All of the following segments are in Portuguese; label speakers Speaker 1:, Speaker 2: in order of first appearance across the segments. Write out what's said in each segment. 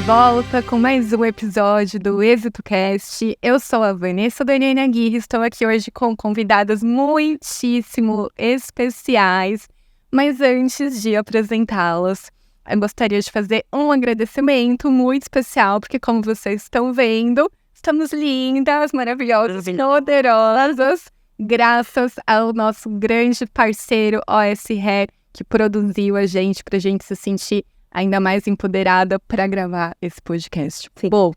Speaker 1: volta com mais um episódio do ExitoCast. Eu sou a Vanessa Daniane Aguirre, estou aqui hoje com convidadas muitíssimo especiais. Mas antes de apresentá-las, eu gostaria de fazer um agradecimento muito especial, porque como vocês estão vendo, estamos lindas, maravilhosas, poderosas, graças ao nosso grande parceiro OSR, que produziu a gente, pra gente se sentir ainda mais empoderada para gravar esse podcast.
Speaker 2: Sim.
Speaker 1: Bom,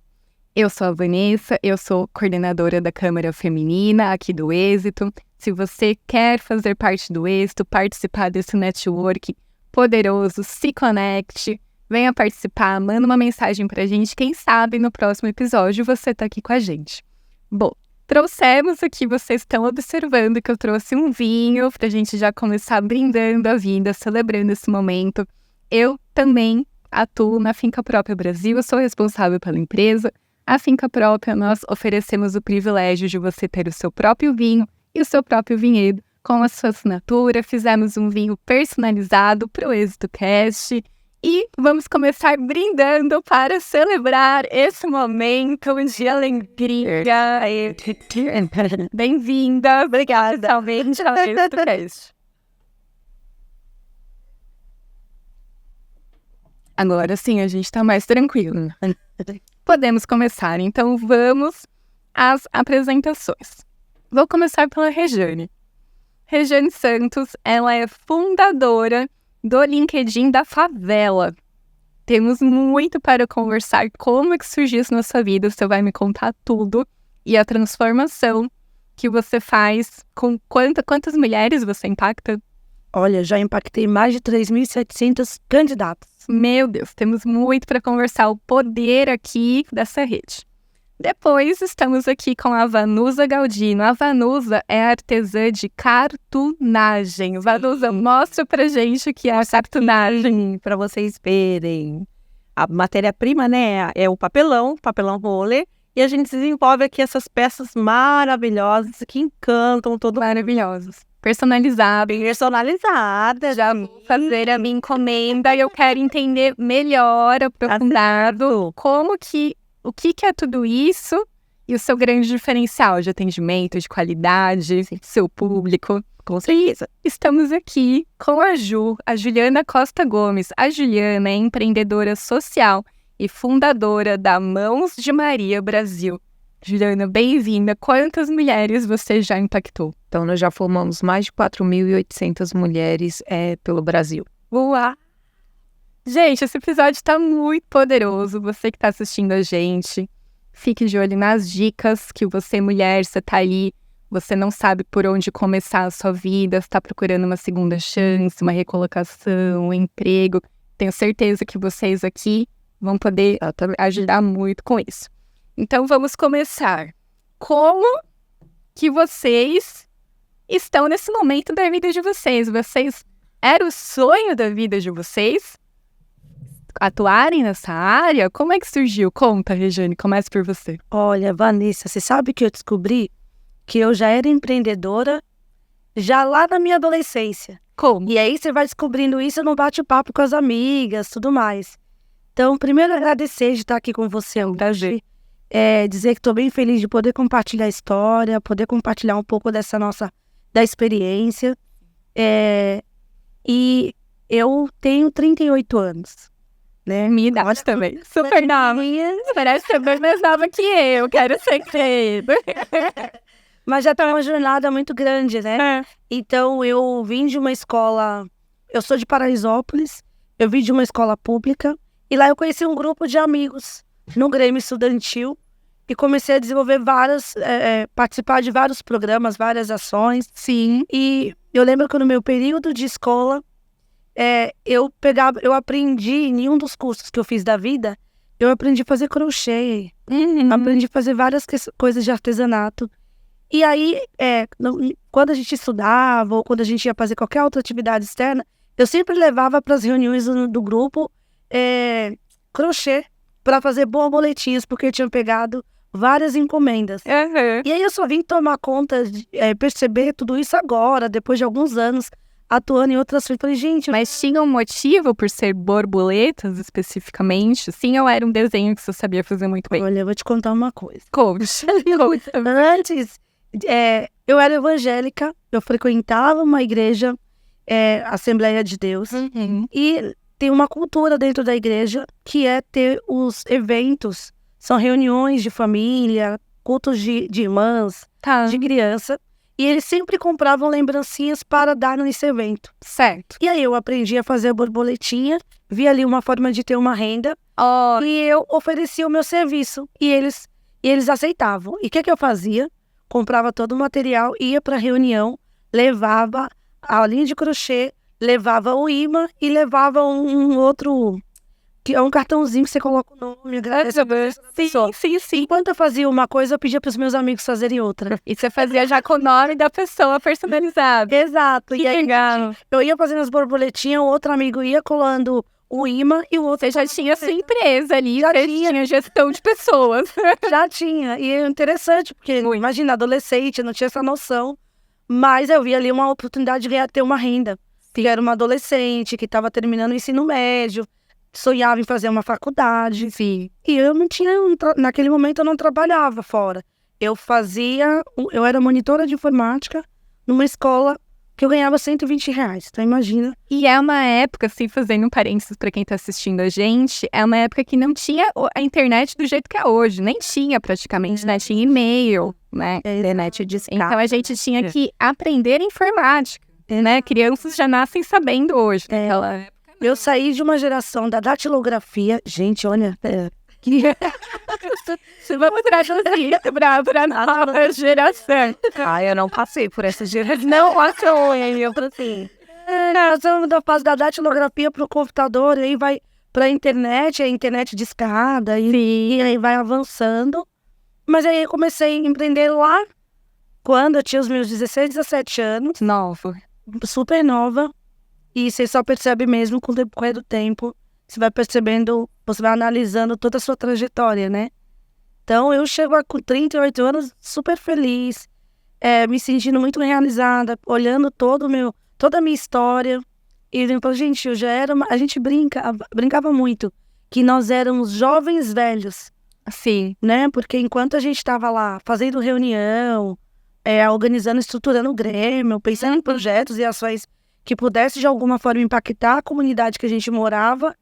Speaker 1: eu sou a Vanessa, eu sou coordenadora da Câmara Feminina aqui do Êxito. Se você quer fazer parte do Êxito, participar desse network poderoso, se conecte, venha participar, manda uma mensagem pra gente. Quem sabe no próximo episódio você tá aqui com a gente. Bom, trouxemos aqui, vocês estão observando que eu trouxe um vinho pra gente já começar brindando a vida, celebrando esse momento. Eu também atuo na Finca Própria Brasil, eu sou responsável pela empresa. A Finca Própria, nós oferecemos o privilégio de você ter o seu próprio vinho e o seu próprio vinhedo com a sua assinatura. Fizemos um vinho personalizado para o ExitoCast e vamos começar brindando para celebrar esse momento de alegria. Bem-vinda, obrigada ao ExitoCast. Agora sim, a gente está mais tranquilo. Podemos começar, então vamos às apresentações. Vou começar pela Rejane. Rejane Santos, ela é fundadora do LinkedIn da Favela. Temos muito para conversar, como é que surgiu isso na sua vida, você vai me contar tudo. E a transformação que você faz, com quantas mulheres você impacta?
Speaker 2: Olha, já impactei mais de 3.700 candidatos.
Speaker 1: Meu Deus, temos muito para conversar, o poder aqui dessa rede. Depois estamos aqui com a Vanusa Galdino. A Vanusa é artesã de cartunagem. Vanusa, mostra pra gente o que é a cartunagem.
Speaker 2: Para vocês verem. A matéria-prima, né, é o papelão roller. E a gente desenvolve aqui essas peças maravilhosas que encantam todo mundo.
Speaker 1: Maravilhosos. Personalizada. Já vou fazer a minha encomenda e eu quero entender melhor, aprofundado, o que é tudo isso e o seu grande diferencial de atendimento, de qualidade, seu público.
Speaker 2: Com certeza.
Speaker 1: Estamos aqui com a Juliana Costa Gomes. A Juliana é empreendedora social e fundadora da Mãos de Maria Brasil. Juliana, bem-vinda. Quantas mulheres você já impactou?
Speaker 3: Então, nós já formamos mais de 4.800 mulheres pelo Brasil.
Speaker 1: Uau! Gente, esse episódio está muito poderoso. Você que está assistindo a gente, fique de olho nas dicas que você, mulher, você está aí, você não sabe por onde começar a sua vida, está procurando uma segunda chance, uma recolocação, um emprego. Tenho certeza que vocês aqui vão poder ajudar muito com isso. Então, vamos começar. Como que vocês estão nesse momento da vida de vocês? Era o sonho da vida de vocês atuarem nessa área? Como é que surgiu? Conta, Rejane, começa por você.
Speaker 2: Olha, Vanessa, você sabe que eu descobri que eu já era empreendedora já lá na minha adolescência.
Speaker 1: Como?
Speaker 2: E aí você vai descobrindo isso no bate-papo com as amigas, tudo mais. Então, primeiro agradecer de estar aqui com você hoje. Dizer que estou bem feliz de poder compartilhar a história, poder compartilhar um pouco da experiência. E eu tenho 38 anos, né?
Speaker 1: Minha idade também. Super nova. Parece ser bem mais nova que eu, quero ser credo.
Speaker 2: Mas já tá uma jornada muito grande, né? Então, eu vim de uma escola... Eu sou de Paraisópolis, eu vim de uma escola pública, e lá eu conheci um grupo de amigos no Grêmio Estudantil e comecei a desenvolver participar de vários programas, várias ações.
Speaker 1: Sim.
Speaker 2: E eu lembro que no meu período de escola, eu aprendi, em um dos cursos que eu fiz da vida, eu aprendi a fazer crochê, aprendi a fazer várias coisas de artesanato. E aí, quando a gente estudava ou quando a gente ia fazer qualquer outra atividade externa, eu sempre levava para as reuniões do grupo crochê, para fazer borboletinhas, porque eu tinha pegado várias encomendas.
Speaker 1: Uhum.
Speaker 2: E aí eu só vim tomar conta, perceber tudo isso agora, depois de alguns anos atuando em outras frentes. Falei, gente,
Speaker 1: Mas tinha um motivo por ser borboletas especificamente? Sim, ou era um desenho que você sabia fazer muito bem?
Speaker 2: olha, eu vou te contar uma coisa.
Speaker 1: Conte.
Speaker 2: Antes, eu era evangélica, eu frequentava uma igreja, Assembleia de Deus, e tem uma cultura dentro da igreja que é ter os eventos, são reuniões de família, cultos de irmãs,
Speaker 1: Tá,
Speaker 2: de criança, e eles sempre compravam lembrancinhas para dar nesse evento.
Speaker 1: certo.
Speaker 2: E aí eu aprendi a fazer a borboletinha, vi ali uma forma de ter uma renda,
Speaker 1: Ó,
Speaker 2: e eu oferecia o meu serviço, e eles aceitavam. E o que eu fazia? Comprava todo o material, ia para a reunião, levava a linha de crochê, levava o imã e levava um outro, que é um cartãozinho que você coloca o nome, agradece a pessoa.
Speaker 1: sim.
Speaker 2: Enquanto eu fazia uma coisa, eu pedia para os meus amigos fazerem outra.
Speaker 1: E você fazia já com o nome da pessoa personalizado.
Speaker 2: Exato.
Speaker 1: Que
Speaker 2: E aí,
Speaker 1: legal.
Speaker 2: eu ia fazendo as borboletinhas, o outro amigo ia colando o imã e o outro
Speaker 1: Você já tinha sua empresa ali,
Speaker 2: Já
Speaker 1: você
Speaker 2: tinha.
Speaker 1: tinha gestão de pessoas.
Speaker 2: já tinha. E é interessante, porque
Speaker 1: Muito.
Speaker 2: imagina, adolescente, eu não tinha essa noção. Mas eu vi ali uma oportunidade de ganhar, ter uma renda. Que era uma adolescente que estava terminando o ensino médio, sonhava em fazer uma faculdade.
Speaker 1: Sim.
Speaker 2: E eu não tinha, naquele momento eu não trabalhava fora. Eu era monitora de informática numa escola que eu ganhava R$120. Então imagina.
Speaker 1: E é uma época, assim, fazendo um parênteses para quem tá assistindo a gente, é uma época que não tinha a internet do jeito que é hoje. Nem tinha praticamente, né? Tinha e-mail, né?
Speaker 3: Internet de escada.
Speaker 1: Então a gente tinha que aprender informática, né? Crianças já nascem sabendo hoje. Naquela época.
Speaker 2: Eu saí de uma geração da datilografia. Gente, olha.
Speaker 1: Vamos trazer para nova geração.
Speaker 3: Eu não passei por essa geração.
Speaker 2: Não, passou, eu falei assim. Nós vamos da fase da datilografia pro computador, e aí vai pra internet, a internet de escada, e aí vai avançando. Mas aí eu comecei a empreender lá, quando eu tinha os meus 16, 17 anos,
Speaker 1: Novo.
Speaker 2: super nova, e você só percebe mesmo com o decorrer do tempo, você vai percebendo, você vai analisando toda a sua trajetória, né? Então eu chego com 38 anos super feliz, me sentindo muito realizada, olhando toda a minha história. E eu falo, gente, a gente brincava muito, que nós éramos jovens velhos,
Speaker 1: Sim.
Speaker 2: né? Porque enquanto a gente estava lá fazendo reunião, organizando, estruturando o Grêmio, pensando em projetos e ações que pudessem de alguma forma impactar a comunidade que a gente morava,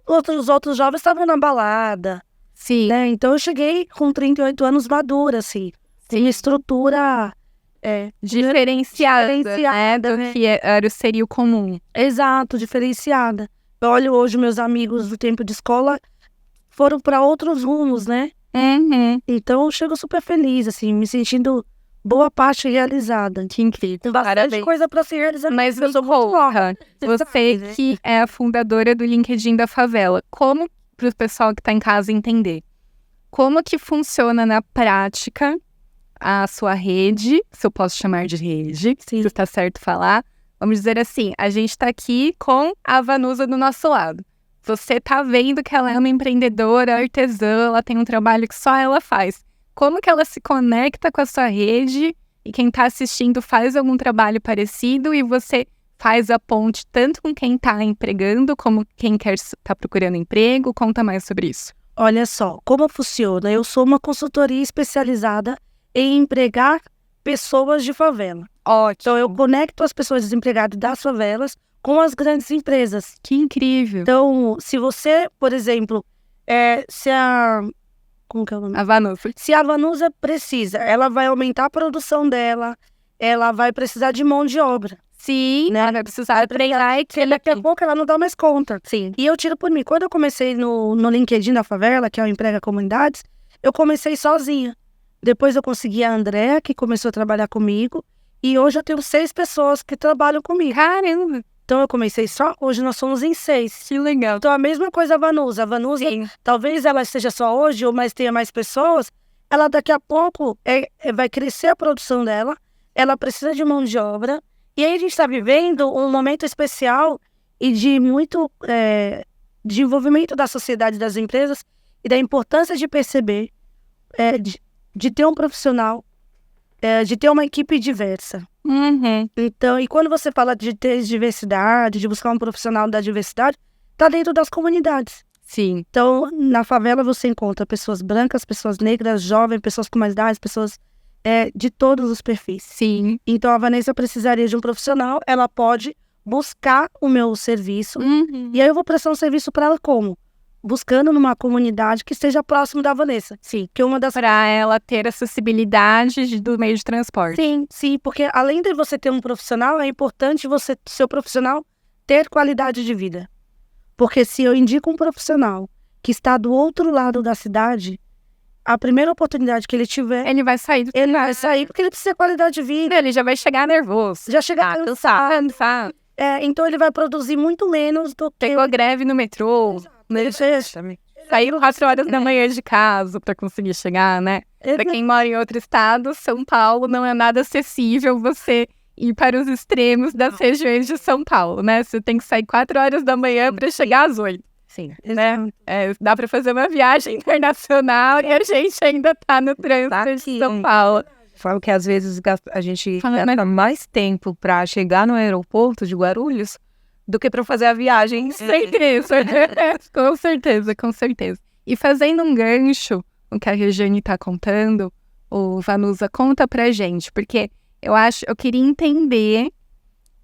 Speaker 2: os outros jovens estavam na balada,
Speaker 1: Sim.
Speaker 2: né? Então eu cheguei com 38 anos madura, assim, tem uma estrutura
Speaker 1: Diferenciada, né? Do
Speaker 2: né?
Speaker 1: que seria o comum.
Speaker 2: Exato, diferenciada. Eu olho hoje meus amigos do tempo de escola foram para outros rumos, né? Então eu chego super feliz, assim, me sentindo boa parte realizada.
Speaker 1: Que incrível.
Speaker 2: Tem bastante
Speaker 1: Parabéns.
Speaker 2: coisa para ser realizada.
Speaker 1: Mas
Speaker 2: eu
Speaker 1: me
Speaker 2: sou muito nova.
Speaker 1: conta, você que é a fundadora do LinkedIn da Favela, como, para o pessoal que está em casa entender, como que funciona na prática a sua rede, se eu posso chamar de rede, se está certo falar, vamos dizer assim, a gente está aqui com a Vanusa do nosso lado. Você está vendo que ela é uma empreendedora, artesã, ela tem um trabalho que só ela faz. Como que ela se conecta com a sua rede e quem está assistindo faz algum trabalho parecido e você faz a ponte tanto com quem está empregando como quem está procurando emprego? Conta mais sobre isso.
Speaker 2: Olha só, como funciona? Eu sou uma consultoria especializada em empregar pessoas de favela.
Speaker 1: Ótimo.
Speaker 2: Então eu conecto as pessoas desempregadas das favelas com as grandes empresas.
Speaker 1: Que incrível.
Speaker 2: Então, se você, por exemplo, como que é o nome?
Speaker 1: A Vanusa.
Speaker 2: Se a Vanusa precisa, ela vai aumentar a produção dela, ela vai precisar de mão de obra.
Speaker 1: Sim,
Speaker 2: né?
Speaker 1: ela vai precisar treinar e
Speaker 2: Daqui a pouco ela não dá mais conta.
Speaker 1: Sim.
Speaker 2: E eu tiro por mim. Quando eu comecei no LinkedIn da Favela, que é o Emprega Comunidades, eu comecei sozinha. Depois eu consegui a Andréa, que começou a trabalhar comigo. E hoje eu tenho 6 pessoas que trabalham comigo.
Speaker 1: Caramba,
Speaker 2: Então eu comecei só, hoje nós somos em 6.
Speaker 1: que legal.
Speaker 2: Então a mesma coisa a Vanusa. A Vanusa,
Speaker 1: Sim.
Speaker 2: talvez ela esteja só hoje, ou mais tenha mais pessoas. Ela daqui a pouco vai crescer a produção dela. Ela precisa de mão de obra. E aí a gente está vivendo um momento especial e de muito desenvolvimento da sociedade, das empresas, e da importância de perceber, de ter um profissional de ter uma equipe diversa. Então, e quando você fala de ter diversidade, de buscar um profissional da diversidade, tá dentro das comunidades.
Speaker 1: Sim.
Speaker 2: Então, na favela você encontra pessoas brancas, pessoas negras, jovens, pessoas com mais idade, pessoas de todos os perfis.
Speaker 1: Sim.
Speaker 2: Então, a Vanessa precisaria de um profissional, ela pode buscar o meu serviço, e aí eu vou prestar um serviço para ela como? Buscando numa comunidade que esteja próximo da Vanessa.
Speaker 1: Sim.
Speaker 2: Que uma das...
Speaker 1: Para ela ter acessibilidade do meio de transporte.
Speaker 2: Sim, porque além de você ter um profissional, é importante você, seu profissional, ter qualidade de vida. Porque se eu indico um profissional que está do outro lado da cidade, a primeira oportunidade que ele tiver,
Speaker 1: Ele vai sair do
Speaker 2: ele vai sair porque ele precisa de qualidade de vida.
Speaker 1: Ele já vai chegar nervoso.
Speaker 2: Já chega
Speaker 1: cansado.
Speaker 2: Então ele vai produzir muito menos do que...
Speaker 1: Pegou greve no metrô. Saiu 4 horas da manhã de casa para conseguir chegar, né? Para quem mora em outro estado, São Paulo não é nada acessível você ir para os extremos das regiões de São Paulo, né? Você tem que sair 4 horas da manhã para chegar às 8.
Speaker 3: Sim.
Speaker 1: Né? Dá para fazer uma viagem internacional e a gente ainda tá no trânsito de São Paulo.
Speaker 3: Falo que às vezes a gente gasta mais tempo para chegar no aeroporto de Guarulhos do que para fazer a viagem.
Speaker 1: Com certeza. E fazendo um gancho, o que a Regiane tá contando, o Vanusa conta pra gente, porque eu queria entender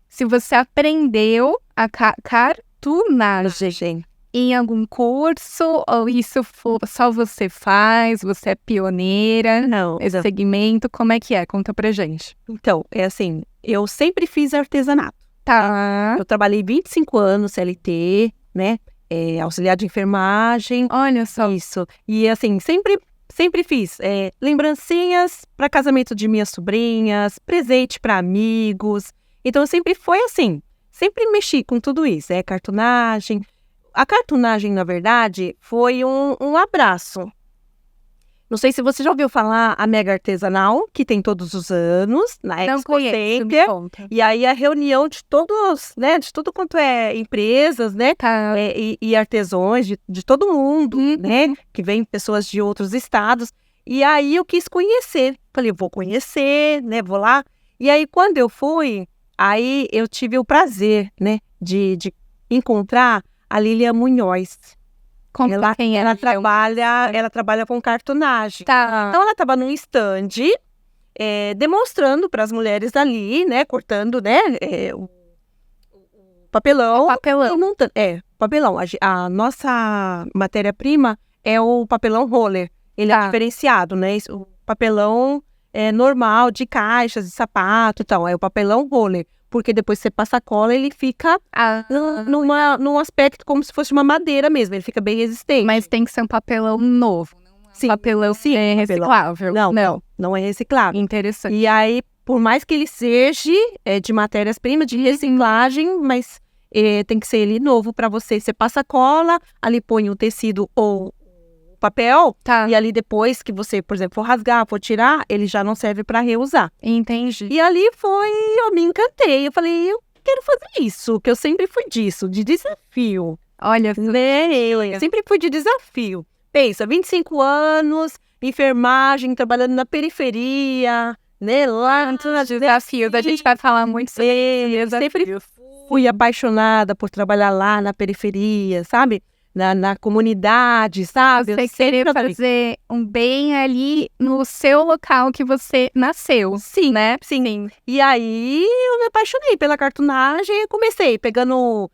Speaker 1: se você aprendeu a cartunagem em algum curso, ou isso só você faz, você é pioneira nesse segmento, como é que é? Conta pra gente.
Speaker 4: Então, é assim, eu sempre fiz artesanato.
Speaker 1: Tá.
Speaker 4: Eu trabalhei 25 anos CLT, né, auxiliar de enfermagem.
Speaker 1: Olha só.
Speaker 4: Isso, e assim, sempre fiz lembrancinhas para casamento de minhas sobrinhas, presente para amigos. Então, sempre foi assim, sempre mexi com tudo isso, cartunagem. A cartunagem, na verdade, foi um abraço. Não sei se você já ouviu falar a Mega Artesanal, que tem todos os anos, na Expo Center. E aí a reunião de todos, né, de tudo quanto é empresas, né, e artesãos de todo mundo, né, que vem pessoas de outros estados. E aí eu quis conhecer. Falei, vou conhecer, né, vou lá. E aí quando eu fui, aí eu tive o prazer, né, de encontrar a Lília Munhoz. Ela trabalha com cartunagem.
Speaker 1: Tá.
Speaker 4: Então, ela estava num stand demonstrando para as mulheres ali, né? Cortando, né? O papelão.
Speaker 1: Papelão.
Speaker 4: Papelão. A nossa matéria-prima é o papelão roller. Ele é diferenciado, né? O papelão normal, de caixas, de sapato e tal. É o papelão roller. Porque depois você passa a cola, ele fica num aspecto como se fosse uma madeira mesmo. Ele fica bem resistente.
Speaker 1: Mas tem que ser um papelão novo.
Speaker 4: Sim.
Speaker 1: Papelão reciclável.
Speaker 4: Não é reciclável.
Speaker 1: Interessante.
Speaker 4: E aí, por mais que ele seja de matérias-primas, de reciclagem, mas tem que ser ele novo para você. Você passa a cola, ali põe o tecido ou papel, e ali depois que você, por exemplo, for rasgar, for tirar, ele já não serve para reusar.
Speaker 1: Entendi.
Speaker 4: E ali eu me encantei, eu falei, eu quero fazer isso, que eu sempre fui disso, de desafio.
Speaker 1: Olha,
Speaker 4: eu sempre fui de desafio. Pensa, 25 anos, enfermagem, trabalhando na periferia, né, lá.
Speaker 1: Desafios, a gente vai falar muito sobre isso.
Speaker 4: Sempre fui apaixonada por trabalhar lá na periferia, sabe? Na comunidade, sabe?
Speaker 1: Você querer fazer um bem ali no seu local que você nasceu.
Speaker 4: Sim,
Speaker 1: né?
Speaker 4: Sim. E aí eu me apaixonei pela cartunagem e comecei pegando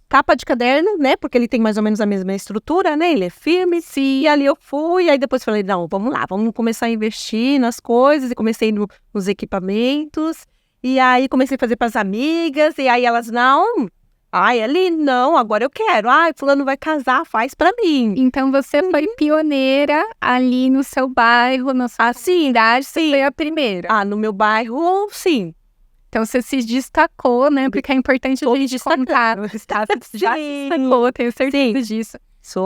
Speaker 4: capa de caderno, né? Porque ele tem mais ou menos a mesma estrutura, né? Ele é firme.
Speaker 1: Sim.
Speaker 4: E ali eu fui, aí depois falei, não, vamos lá, vamos começar a investir nas coisas. E comecei nos equipamentos. E aí comecei a fazer para as amigas. E aí elas, não... Ai, ali não, agora eu quero. Ai, fulano vai casar, faz pra mim.
Speaker 1: Então você foi pioneira ali no seu bairro, na sua cidade, você foi a primeira.
Speaker 4: No meu bairro, sim.
Speaker 1: Então você se destacou, né? Porque é importante a gente contar. Já se destacou, tenho certeza disso.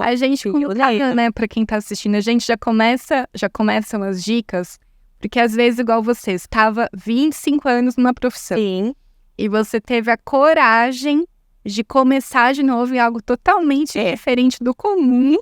Speaker 1: A gente contar, né, pra quem tá assistindo, a gente já começam as dicas, porque às vezes, igual você, estava 25 anos numa profissão.
Speaker 4: Sim.
Speaker 1: E você teve a coragem de começar de novo em algo totalmente diferente do comum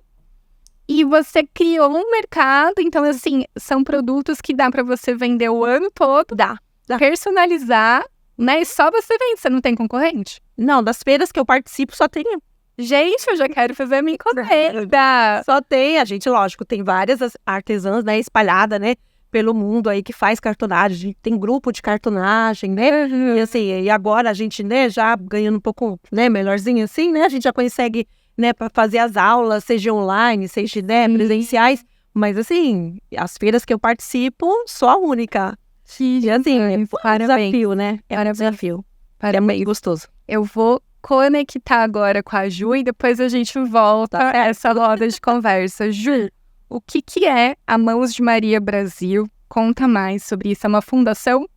Speaker 1: E você criou um mercado, então assim, são produtos que dá para você vender o ano todo,
Speaker 4: Dá.
Speaker 1: personalizar, né? E só você vende, você não tem concorrente?
Speaker 4: Não, das feiras que eu participo só tem eu.
Speaker 1: Gente, eu já quero fazer a minha encomenda.
Speaker 4: Só tem, a gente, lógico, tem várias artesãs, né, espalhadas, né, pelo mundo aí que faz cartonagem, tem grupo de cartonagem, né, e assim, e agora a gente, né, já ganhando um pouco, né, melhorzinho assim, né, a gente já consegue, né, para fazer as aulas, seja online, seja, né, presenciais, mas assim, as feiras que eu participo, sou a única. E assim, é um desafio, né, é um desafio, é bem gostoso.
Speaker 1: Eu vou conectar agora com a Ju e depois a gente volta a essa roda de conversa. Ju, o que é a Mãos de Maria Brasil? Conta mais sobre isso. É uma fundação?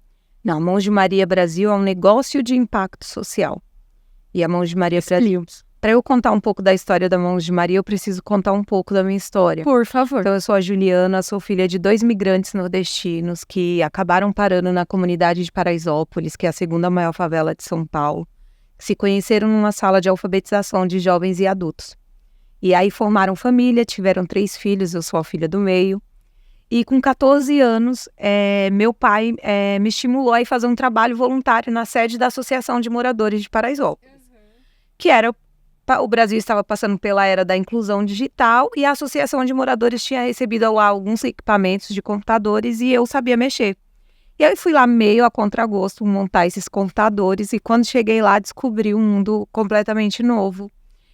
Speaker 3: Não, Mãos de Maria Brasil é um negócio de impacto social. E a Mãos de Maria Brasil... Para eu contar um pouco da história da Mãos de Maria, eu preciso contar um pouco da minha história.
Speaker 1: Por favor.
Speaker 3: Então, eu sou a Juliana, sou filha de 2 migrantes nordestinos que acabaram parando na comunidade de Paraisópolis, que é a segunda maior favela de São Paulo. Se conheceram numa sala de alfabetização de jovens e adultos. E aí formaram família, tiveram 3 filhos, eu sou a filha do meio. E com 14 anos, meu pai me estimulou a ir fazer um trabalho voluntário na sede da Associação de Moradores de Paraisópolis. Que era, o Brasil estava passando pela era da inclusão digital e a Associação de Moradores tinha recebido lá alguns equipamentos de computadores e eu sabia mexer. E aí fui lá meio a contragosto montar esses computadores e quando cheguei lá descobri um mundo completamente novo.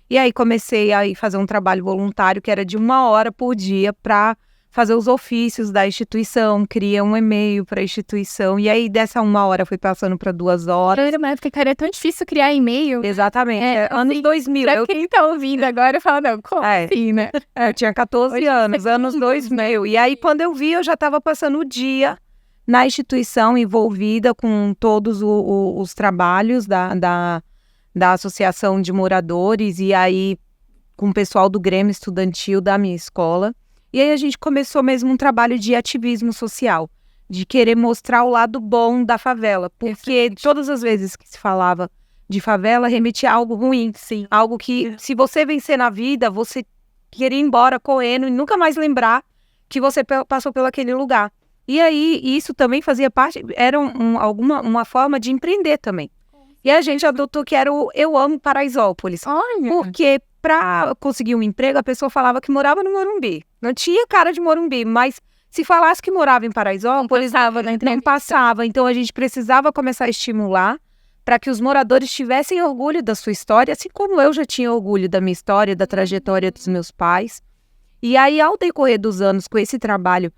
Speaker 3: E aí comecei a ir fazer um trabalho voluntário que era de 1 hora por dia para fazer os ofícios da instituição, cria um e-mail para a instituição e aí dessa 1 hora fui passando para 2 horas.
Speaker 1: Era uma época que era tão difícil criar e-mail.
Speaker 3: Exatamente, anos 2000.
Speaker 1: Pra quem tá ouvindo agora, fala, não, como assim, né?
Speaker 3: Eu tinha 14 anos, anos 2000. E aí quando eu vi, eu já estava passando o dia na instituição, envolvida com todos os trabalhos da Associação de Moradores e aí com o pessoal do Grêmio Estudantil da minha escola. E aí a gente começou mesmo um trabalho de ativismo social, de querer mostrar o lado bom da favela, porque todas as vezes que se falava de favela, remetia a algo ruim, sim. Algo que, se você vencer na vida, você queria ir embora correndo e nunca mais lembrar que você passou por aquele lugar. E aí, isso também fazia parte, era uma forma de empreender também. E a gente adotou que era o Eu Amo Paraisópolis.
Speaker 1: Olha.
Speaker 3: Porque para conseguir um emprego, a pessoa falava que morava no Morumbi. Não tinha cara de Morumbi, mas se falasse que morava em Paraisópolis, não passava. Então a gente precisava começar a estimular para que os moradores tivessem orgulho da sua história, assim como eu já tinha orgulho da minha história, da trajetória dos meus pais. E aí, ao decorrer dos anos, com esse trabalho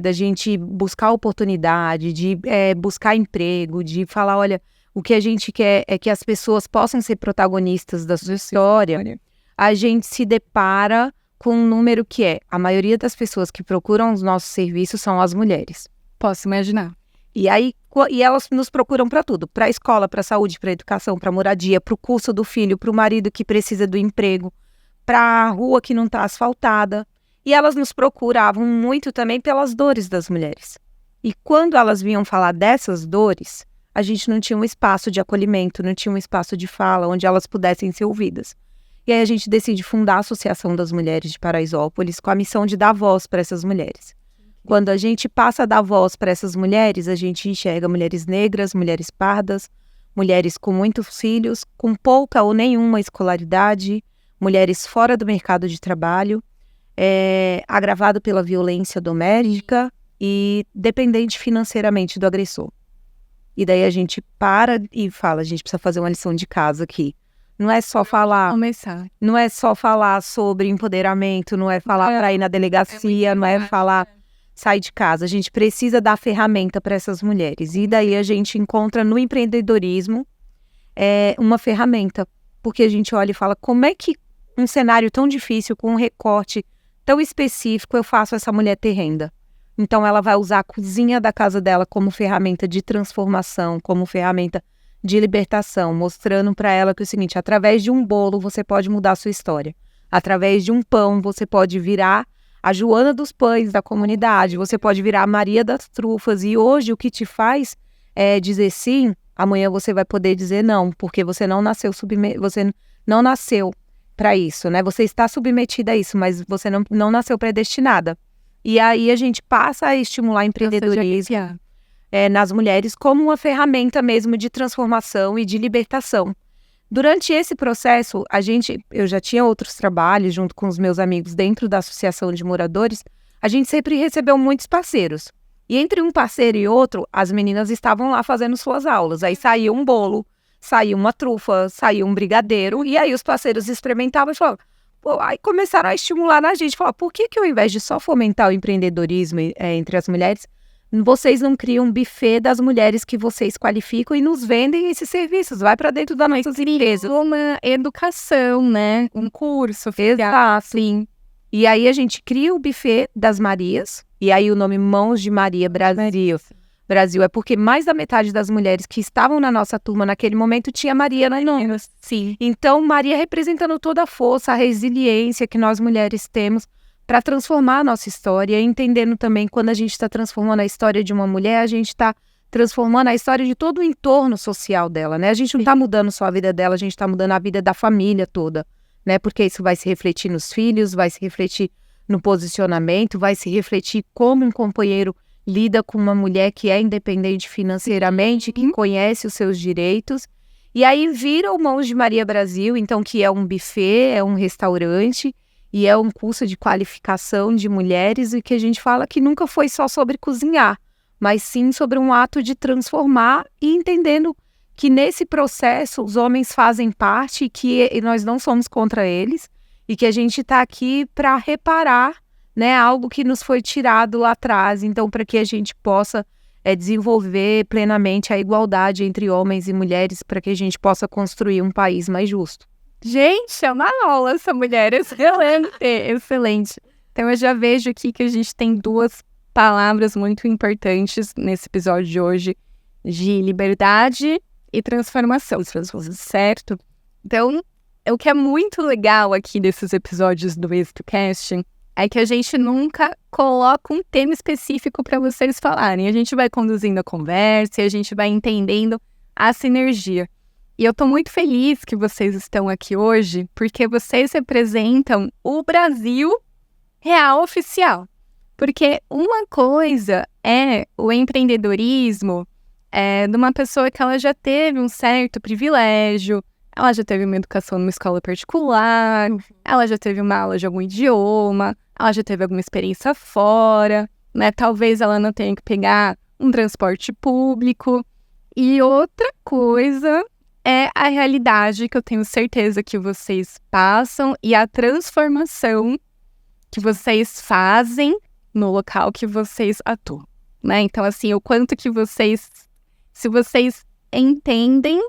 Speaker 3: da gente buscar oportunidade, de buscar emprego, de falar, olha, o que a gente quer é que as pessoas possam ser protagonistas da sua história, a gente se depara com um número que a maioria das pessoas que procuram os nossos serviços são as mulheres.
Speaker 1: Posso imaginar.
Speaker 3: E aí, elas nos procuram para tudo, para a escola, para a saúde, para a educação, para a moradia, para o curso do filho, para o marido que precisa do emprego, para a rua que não está asfaltada. E elas nos procuravam muito também pelas dores das mulheres. E quando elas vinham falar dessas dores, a gente não tinha um espaço de acolhimento, não tinha um espaço de fala onde elas pudessem ser ouvidas. E aí a gente decide fundar a Associação das Mulheres de Paraisópolis com a missão de dar voz para essas mulheres. Quando a gente passa a dar voz para essas mulheres, a gente enxerga mulheres negras, mulheres pardas, mulheres com muitos filhos, com pouca ou nenhuma escolaridade, mulheres fora do mercado de trabalho, agravado pela violência doméstica e dependente financeiramente do agressor. E daí a gente para e fala, a gente precisa fazer uma lição de casa aqui. Não é só falar, não é só falar sobre empoderamento, não é falar para ir na delegacia, não é falar sair de casa. A gente precisa dar ferramenta para essas mulheres. E daí a gente encontra no empreendedorismo uma ferramenta, porque a gente olha e fala, como é que um cenário tão difícil, com um recorte tão específico, eu faço essa mulher ter renda? Então ela vai usar a cozinha da casa dela como ferramenta de transformação, como ferramenta de libertação, mostrando para ela que é o seguinte, através de um bolo você pode mudar a sua história. Através de um pão você pode virar a Joana dos Pães da comunidade, você pode virar a Maria das Trufas. E hoje o que te faz dizer sim, amanhã você vai poder dizer não, porque você não nasceu para isso, né? Você está submetida a isso, mas você não nasceu predestinada. E aí a gente passa a estimular empreendedorismo nas mulheres como uma ferramenta mesmo de transformação e de libertação. Durante esse processo, eu já tinha outros trabalhos junto com os meus amigos dentro da associação de moradores, a gente sempre recebeu muitos parceiros. E entre um parceiro e outro, as meninas estavam lá fazendo suas aulas. Aí saía um bolo, saía uma trufa, saía um brigadeiro, e aí os parceiros experimentavam e falavam, pô, aí começaram a estimular na gente, falar, por que ao invés de só fomentar o empreendedorismo entre as mulheres, vocês não criam um buffet das mulheres que vocês qualificam e nos vendem esses serviços, vai para dentro das nossas empresas.
Speaker 1: Uma educação, né? Um curso.
Speaker 3: Exato. Sim. E aí a gente cria o buffet das Marias, e aí o nome Mãos de Maria Brasil é porque mais da metade das mulheres que estavam na nossa turma naquele momento tinha Maria nas nomes.
Speaker 1: Sim.
Speaker 3: Então, Maria representando toda a força, a resiliência que nós mulheres temos para transformar a nossa história, entendendo também quando a gente está transformando a história de uma mulher, a gente está transformando a história de todo o entorno social dela, né? A gente não está mudando só a vida dela, a gente está mudando a vida da família toda, né? Porque isso vai se refletir nos filhos, vai se refletir no posicionamento, vai se refletir como um companheiro lida com uma mulher que é independente financeiramente, que conhece os seus direitos. E aí vira o Mãos de Maria Brasil, então, que é um buffet, é um restaurante, e é um curso de qualificação de mulheres, e que a gente fala que nunca foi só sobre cozinhar, mas sim sobre um ato de transformar e entendendo que nesse processo os homens fazem parte e que nós não somos contra eles e que a gente está aqui para reparar, né, algo que nos foi tirado lá atrás, então para que a gente possa desenvolver plenamente a igualdade entre homens e mulheres, para que a gente possa construir um país mais justo.
Speaker 1: Gente, é uma aula essa mulher, excelente, excelente. Então eu já vejo aqui que a gente tem duas palavras muito importantes nesse episódio de hoje, de liberdade e transformação, certo? Então, o que é muito legal aqui desses episódios do ExitoCast é que a gente nunca coloca um tema específico para vocês falarem. A gente vai conduzindo a conversa e a gente vai entendendo a sinergia. E eu tô muito feliz que vocês estão aqui hoje, porque vocês representam o Brasil real oficial. Porque uma coisa é o empreendedorismo de uma pessoa que ela já teve um certo privilégio, ela já teve uma educação numa escola particular, ela já teve uma aula de algum idioma, ela já teve alguma experiência fora, né? Talvez ela não tenha que pegar um transporte público. E outra coisa é a realidade que eu tenho certeza que vocês passam e a transformação que vocês fazem no local que vocês atuam, né? Então, assim, o quanto que vocês, se vocês entendem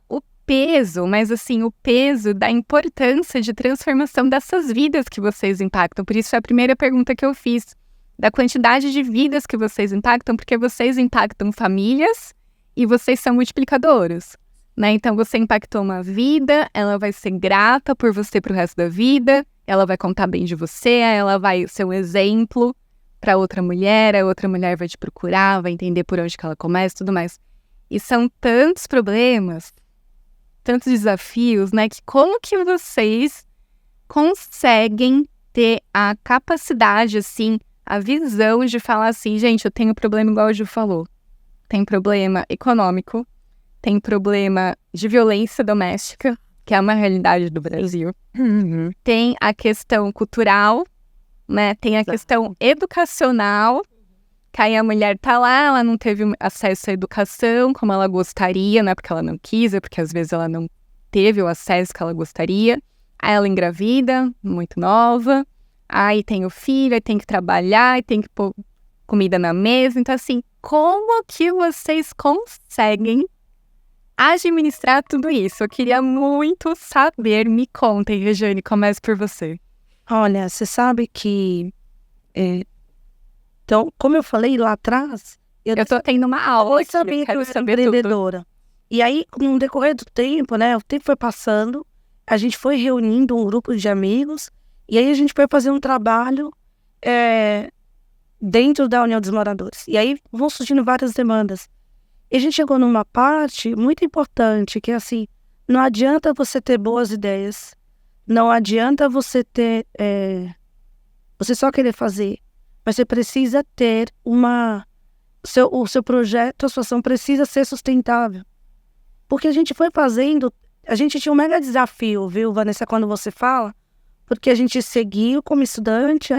Speaker 1: o peso, mas assim, o peso da importância de transformação dessas vidas que vocês impactam. Por isso, é a primeira pergunta que eu fiz, da quantidade de vidas que vocês impactam, porque vocês impactam famílias e vocês são multiplicadoras, né? Então, você impactou uma vida, ela vai ser grata por você pro resto da vida, ela vai contar bem de você, ela vai ser um exemplo para outra mulher, a outra mulher vai te procurar, vai entender por onde que ela começa e tudo mais. E são tantos problemas, tantos desafios, né? Que como que vocês conseguem ter a capacidade, assim, a visão de falar assim, gente, eu tenho problema igual o Ju falou. Tem problema econômico, tem problema de violência doméstica, que é uma realidade do Brasil.
Speaker 3: Uhum.
Speaker 1: Tem a questão cultural, né? Tem a questão educacional, que aí a mulher tá lá, ela não teve acesso à educação como ela gostaria, não é porque ela não quis, é porque às vezes ela não teve o acesso que ela gostaria. Aí ela engravida, muito nova, aí tem o filho, aí tem que trabalhar, aí tem que pôr comida na mesa. Então, assim, como que vocês conseguem administrar tudo isso? Eu queria muito saber. Me contem, Regiane, começo por você.
Speaker 2: Olha, você sabe que... Então, como eu falei lá atrás...
Speaker 1: Eu tô tendo uma aula aqui,
Speaker 2: sabia que eu era empreendedora. E aí, no decorrer do tempo, né? O tempo foi passando, a gente foi reunindo um grupo de amigos, e aí a gente foi fazer um trabalho dentro da União dos Moradores. E aí vão surgindo várias demandas. E a gente chegou numa parte muito importante, que é assim, não adianta você ter boas ideias, não adianta você ter, você só querer fazer, mas você precisa ter o seu projeto, a sua ação precisa ser sustentável. Porque a gente foi fazendo, a gente tinha um mega desafio, viu, Vanessa, quando você fala, porque a gente seguiu como estudante,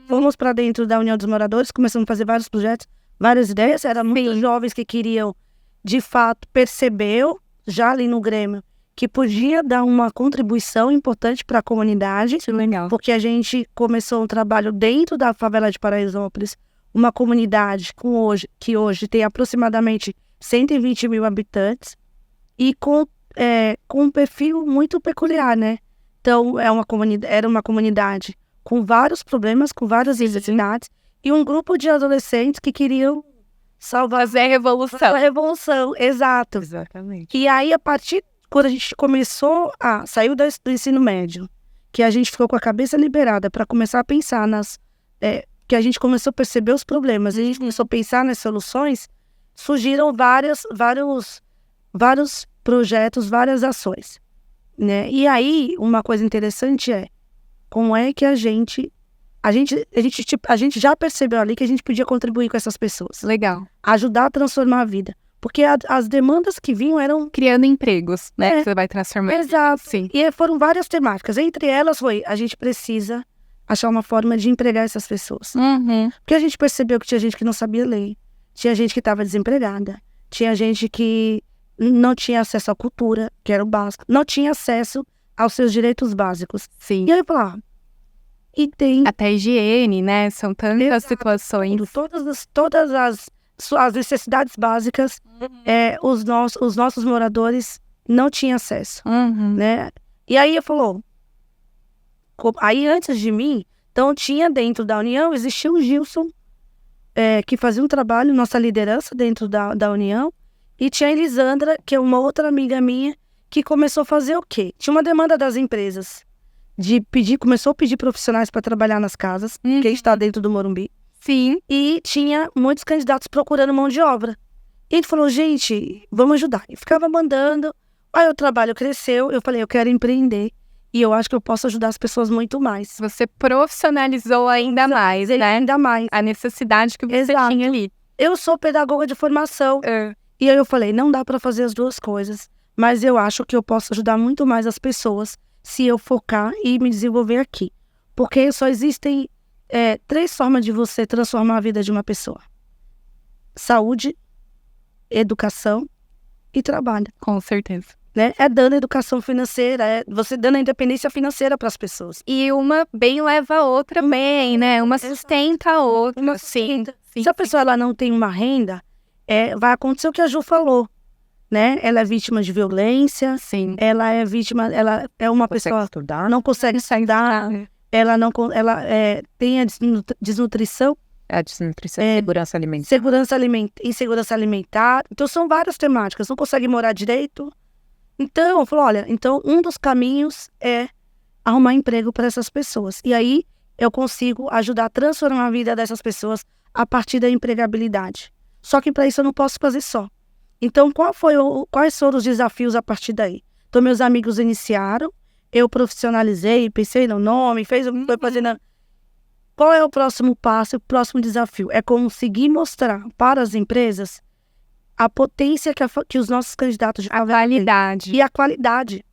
Speaker 2: fomos para dentro da União dos Moradores, começamos a fazer vários projetos, várias ideias, eram muitos jovens que queriam, de fato, percebeu, já ali no Grêmio, que podia dar uma contribuição importante para a comunidade,
Speaker 1: Legal.
Speaker 2: porque a gente começou um trabalho dentro da favela de Paraisópolis, uma comunidade que hoje tem aproximadamente 120 mil habitantes, e com um perfil muito peculiar, né? Então, era uma comunidade com vários problemas, com várias necessidades, e um grupo de adolescentes que queriam
Speaker 1: Fazer a revolução.
Speaker 2: a revolução, exato.
Speaker 1: Exatamente.
Speaker 2: E aí, a partir quando a gente começou saiu do ensino médio, que a gente ficou com a cabeça liberada para começar a pensar que a gente começou a perceber os problemas, e a gente começou a pensar nas soluções, surgiram vários projetos, várias ações, né? E aí, uma coisa interessante como é que a gente já percebeu ali que a gente podia contribuir com essas pessoas,
Speaker 1: Legal.
Speaker 2: ajudar a transformar a vida, porque as demandas que vinham eram...
Speaker 1: Criando empregos, né? Que você vai transformar.
Speaker 2: Exato.
Speaker 1: Sim.
Speaker 2: E foram várias temáticas. Entre elas a gente precisa achar uma forma de empregar essas pessoas. Porque a gente percebeu que tinha gente que não sabia ler, tinha gente que estava desempregada, tinha gente que não tinha acesso à cultura, que era o básico, não tinha acesso aos seus direitos básicos.
Speaker 1: Sim.
Speaker 2: E aí eu falei, e tem
Speaker 1: Até higiene, né? São tantas
Speaker 2: Exato.
Speaker 1: situações.
Speaker 2: todas as necessidades básicas, os nossos moradores não tinham acesso. Né? E aí aí antes de mim, então tinha dentro da União, existia o Gilson, que fazia um trabalho, nossa liderança dentro da União, e tinha a Elisandra, que é uma outra amiga minha, que começou a fazer o quê? Tinha uma demanda das empresas, começou a pedir profissionais para trabalhar nas casas, que está dentro do Morumbi,
Speaker 1: Sim.
Speaker 2: e tinha muitos candidatos procurando mão de obra. E ele falou, gente, vamos ajudar. E ficava mandando. Aí o trabalho cresceu, eu falei, eu quero empreender. E eu acho que eu posso ajudar as pessoas muito mais.
Speaker 1: Você profissionalizou ainda mais, né?
Speaker 2: Ainda mais.
Speaker 1: A necessidade que você
Speaker 2: Exato.
Speaker 1: tinha ali.
Speaker 2: Eu sou pedagoga de formação. E aí eu falei, não dá para fazer as duas coisas. Mas eu acho que eu posso ajudar muito mais as pessoas se eu focar e me desenvolver aqui. Porque só existem 3 formas de você transformar a vida de uma pessoa: saúde, educação e trabalho.
Speaker 1: Com certeza.
Speaker 2: Né? É dando educação financeira, você dando a independência financeira para as pessoas.
Speaker 1: E uma bem leva a outra bem, né? Uma sustenta a outra. Sim.
Speaker 2: Se a pessoa ela não tem uma renda, vai acontecer o que a Ju falou, né? Ela é vítima de violência,
Speaker 1: Sim.
Speaker 2: ela é vítima, ela é uma pessoa que não consegue estudar, ela tem a desnutrição,
Speaker 3: A desnutrição, segurança alimentar.
Speaker 2: insegurança alimentar. Então são várias temáticas, não consegue morar direito. Então, eu falo, olha, um dos caminhos é arrumar emprego para essas pessoas. E aí eu consigo ajudar a transformar a vida dessas pessoas a partir da empregabilidade. Só que para isso eu não posso fazer só. Então, quais foram os desafios a partir daí? Então, meus amigos iniciaram, eu profissionalizei, pensei no nome, foi fazendo... Qual é o próximo passo, o próximo desafio? É conseguir mostrar para as empresas a potência que os nossos candidatos de favela têm.
Speaker 1: Validade.
Speaker 2: E a qualidade.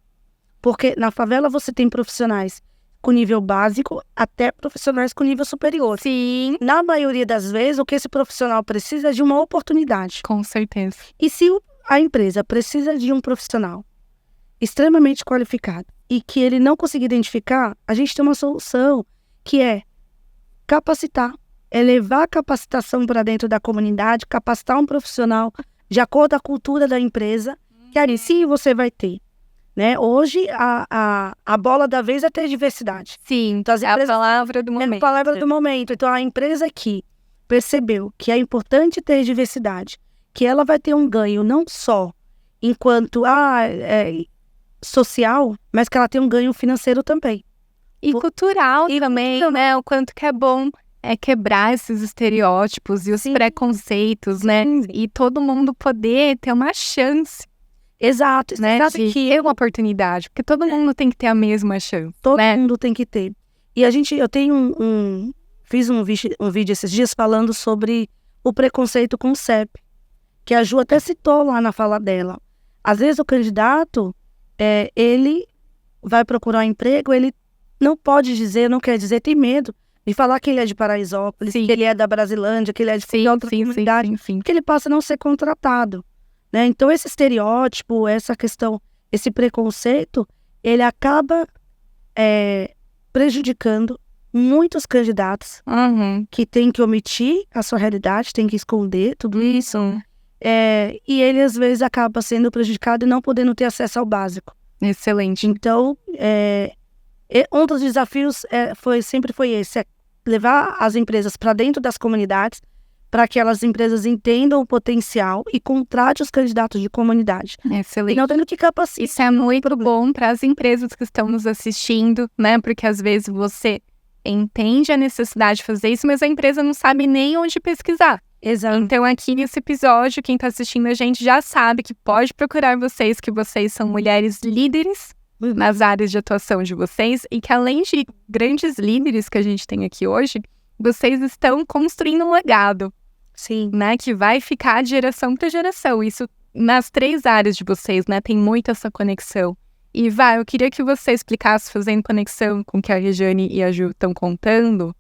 Speaker 2: Porque na favela você tem profissionais com nível básico até profissionais com nível superior.
Speaker 1: Sim.
Speaker 2: Na maioria das vezes, o que esse profissional precisa é de uma oportunidade.
Speaker 1: Com certeza.
Speaker 2: E se a empresa precisa de um profissional extremamente qualificado e que ele não conseguir identificar, a gente tem uma solução que é capacitar. É levar a capacitação para dentro da comunidade, capacitar um profissional de acordo com a cultura da empresa, que aí sim você vai ter. Né? Hoje, a bola da vez é ter diversidade.
Speaker 1: Sim,
Speaker 2: então, as empresas,
Speaker 1: é a palavra do momento.
Speaker 2: É a palavra do momento. Então, a empresa que percebeu que é importante ter diversidade, que ela vai ter um ganho não só enquanto social, mas que ela tem um ganho financeiro também.
Speaker 1: E cultural também, né? O quanto que é bom quebrar esses estereótipos e os preconceitos, né? E todo mundo poder ter uma chance.
Speaker 2: Exato.
Speaker 1: né?
Speaker 2: Sabe
Speaker 1: De
Speaker 2: que
Speaker 1: ter uma oportunidade, porque todo mundo tem que ter a mesma chance,
Speaker 2: todo
Speaker 1: né?
Speaker 2: mundo tem que ter. E eu tenho fiz um vídeo esses dias falando sobre o preconceito com o CEP, que a Ju até citou lá na fala dela. Às vezes o candidato, ele vai procurar um emprego, ele não pode dizer, não quer dizer, tem medo de falar que ele é de Paraisópolis,
Speaker 1: Sim.
Speaker 2: que ele é da Brasilândia, que ele é de
Speaker 1: Sim,
Speaker 2: outra comunidade,
Speaker 1: sim.
Speaker 2: porque ele passa a não ser contratado, né? Então esse estereótipo, essa questão, esse preconceito, ele acaba prejudicando muitos candidatos
Speaker 1: Uhum.
Speaker 2: que têm que omitir a sua realidade, têm que esconder tudo isso. E ele às vezes acaba sendo prejudicado e não podendo ter acesso ao básico.
Speaker 1: Excelente.
Speaker 2: Então, um dos desafios sempre foi esse, levar as empresas para dentro das comunidades, para que as empresas entendam o potencial e contratem os candidatos de comunidade.
Speaker 1: Excelente.
Speaker 2: E não tendo que capacitar.
Speaker 1: Isso é muito bom para as empresas que estão nos assistindo, né? Porque às vezes você entende a necessidade de fazer isso, mas a empresa não sabe nem onde pesquisar.
Speaker 2: Exato.
Speaker 1: Então aqui nesse episódio, quem está assistindo a gente já sabe que pode procurar vocês, que vocês são mulheres líderes nas áreas de atuação de vocês e que além de grandes líderes que a gente tem aqui hoje, vocês estão construindo um legado,
Speaker 2: Sim.
Speaker 1: né? Que vai ficar de geração para geração. Isso nas 3 áreas de vocês, né? Tem muito essa conexão. E eu queria que você explicasse, fazendo conexão com o que a Regiane e a Ju estão contando,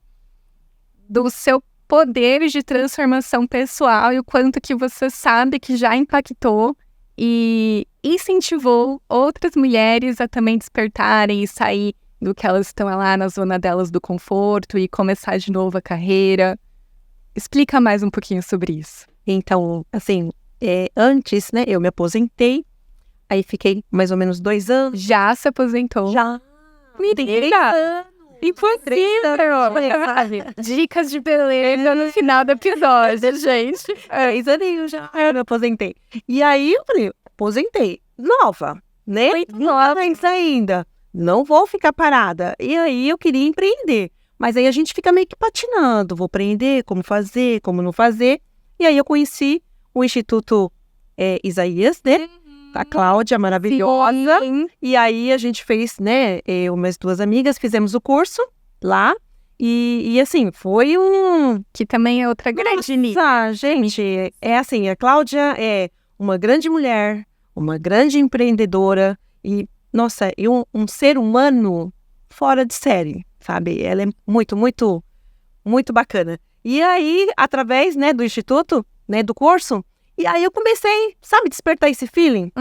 Speaker 1: do seu poder de transformação pessoal e o quanto que você sabe que já impactou e incentivou outras mulheres a também despertarem e sair do que elas estão lá na zona delas do conforto e começar de novo a carreira. Explica mais um pouquinho sobre isso.
Speaker 4: Então, assim, antes, né, eu me aposentei, aí fiquei mais ou menos 2 anos.
Speaker 1: Já se aposentou?
Speaker 4: Já.
Speaker 1: Menina! Impossível! Dicas de beleza no final do episódio, gente.
Speaker 4: 3 aninhos já, eu me aposentei. E aí eu falei, aposentei, nova, né?
Speaker 1: Muito nova.
Speaker 4: Isso ainda, não vou ficar parada. E aí eu queria empreender, mas aí a gente fica meio que patinando, vou empreender, como fazer, como não fazer. E aí eu conheci o Instituto Isaías, né? A Cláudia, maravilhosa.
Speaker 1: Sim.
Speaker 4: E aí a gente fez, né? Eu e minhas 2 amigas fizemos o curso lá. E assim, foi
Speaker 1: Que também é outra grande nível.
Speaker 4: Nossa, gente, assim, a Cláudia é uma grande mulher, uma grande empreendedora e, nossa, um ser humano fora de série, sabe? Ela é muito, muito, muito bacana. E aí, através, né, do Instituto, né, do curso, e aí eu comecei, sabe, despertar esse feeling.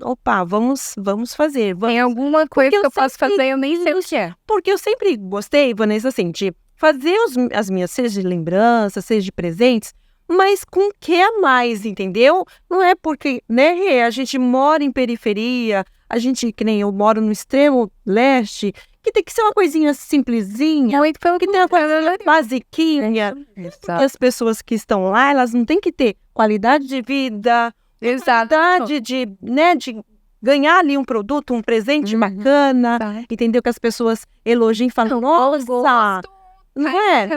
Speaker 4: Opa, vamos fazer.
Speaker 1: Tem alguma coisa
Speaker 4: Porque
Speaker 1: que eu
Speaker 4: eu
Speaker 1: posso
Speaker 4: sempre-
Speaker 1: fazer, eu nem sei o que é.
Speaker 4: Porque eu sempre gostei, Vanessa, assim, de fazer as minhas, seja de lembranças, seja de presentes, mas com o que a mais, entendeu? Não é porque, né, Rê, a gente mora em periferia, a gente, que nem eu moro no extremo leste, que tem que ser uma coisinha simplesinha,
Speaker 1: Muito pelo
Speaker 4: que tem uma coisa basiquinha. E as pessoas que estão lá, elas não têm que ter qualidade de vida, qualidade de, né, de ganhar ali um produto, um presente bacana, entendeu? Que as pessoas elogiem e falam, nossa, não é?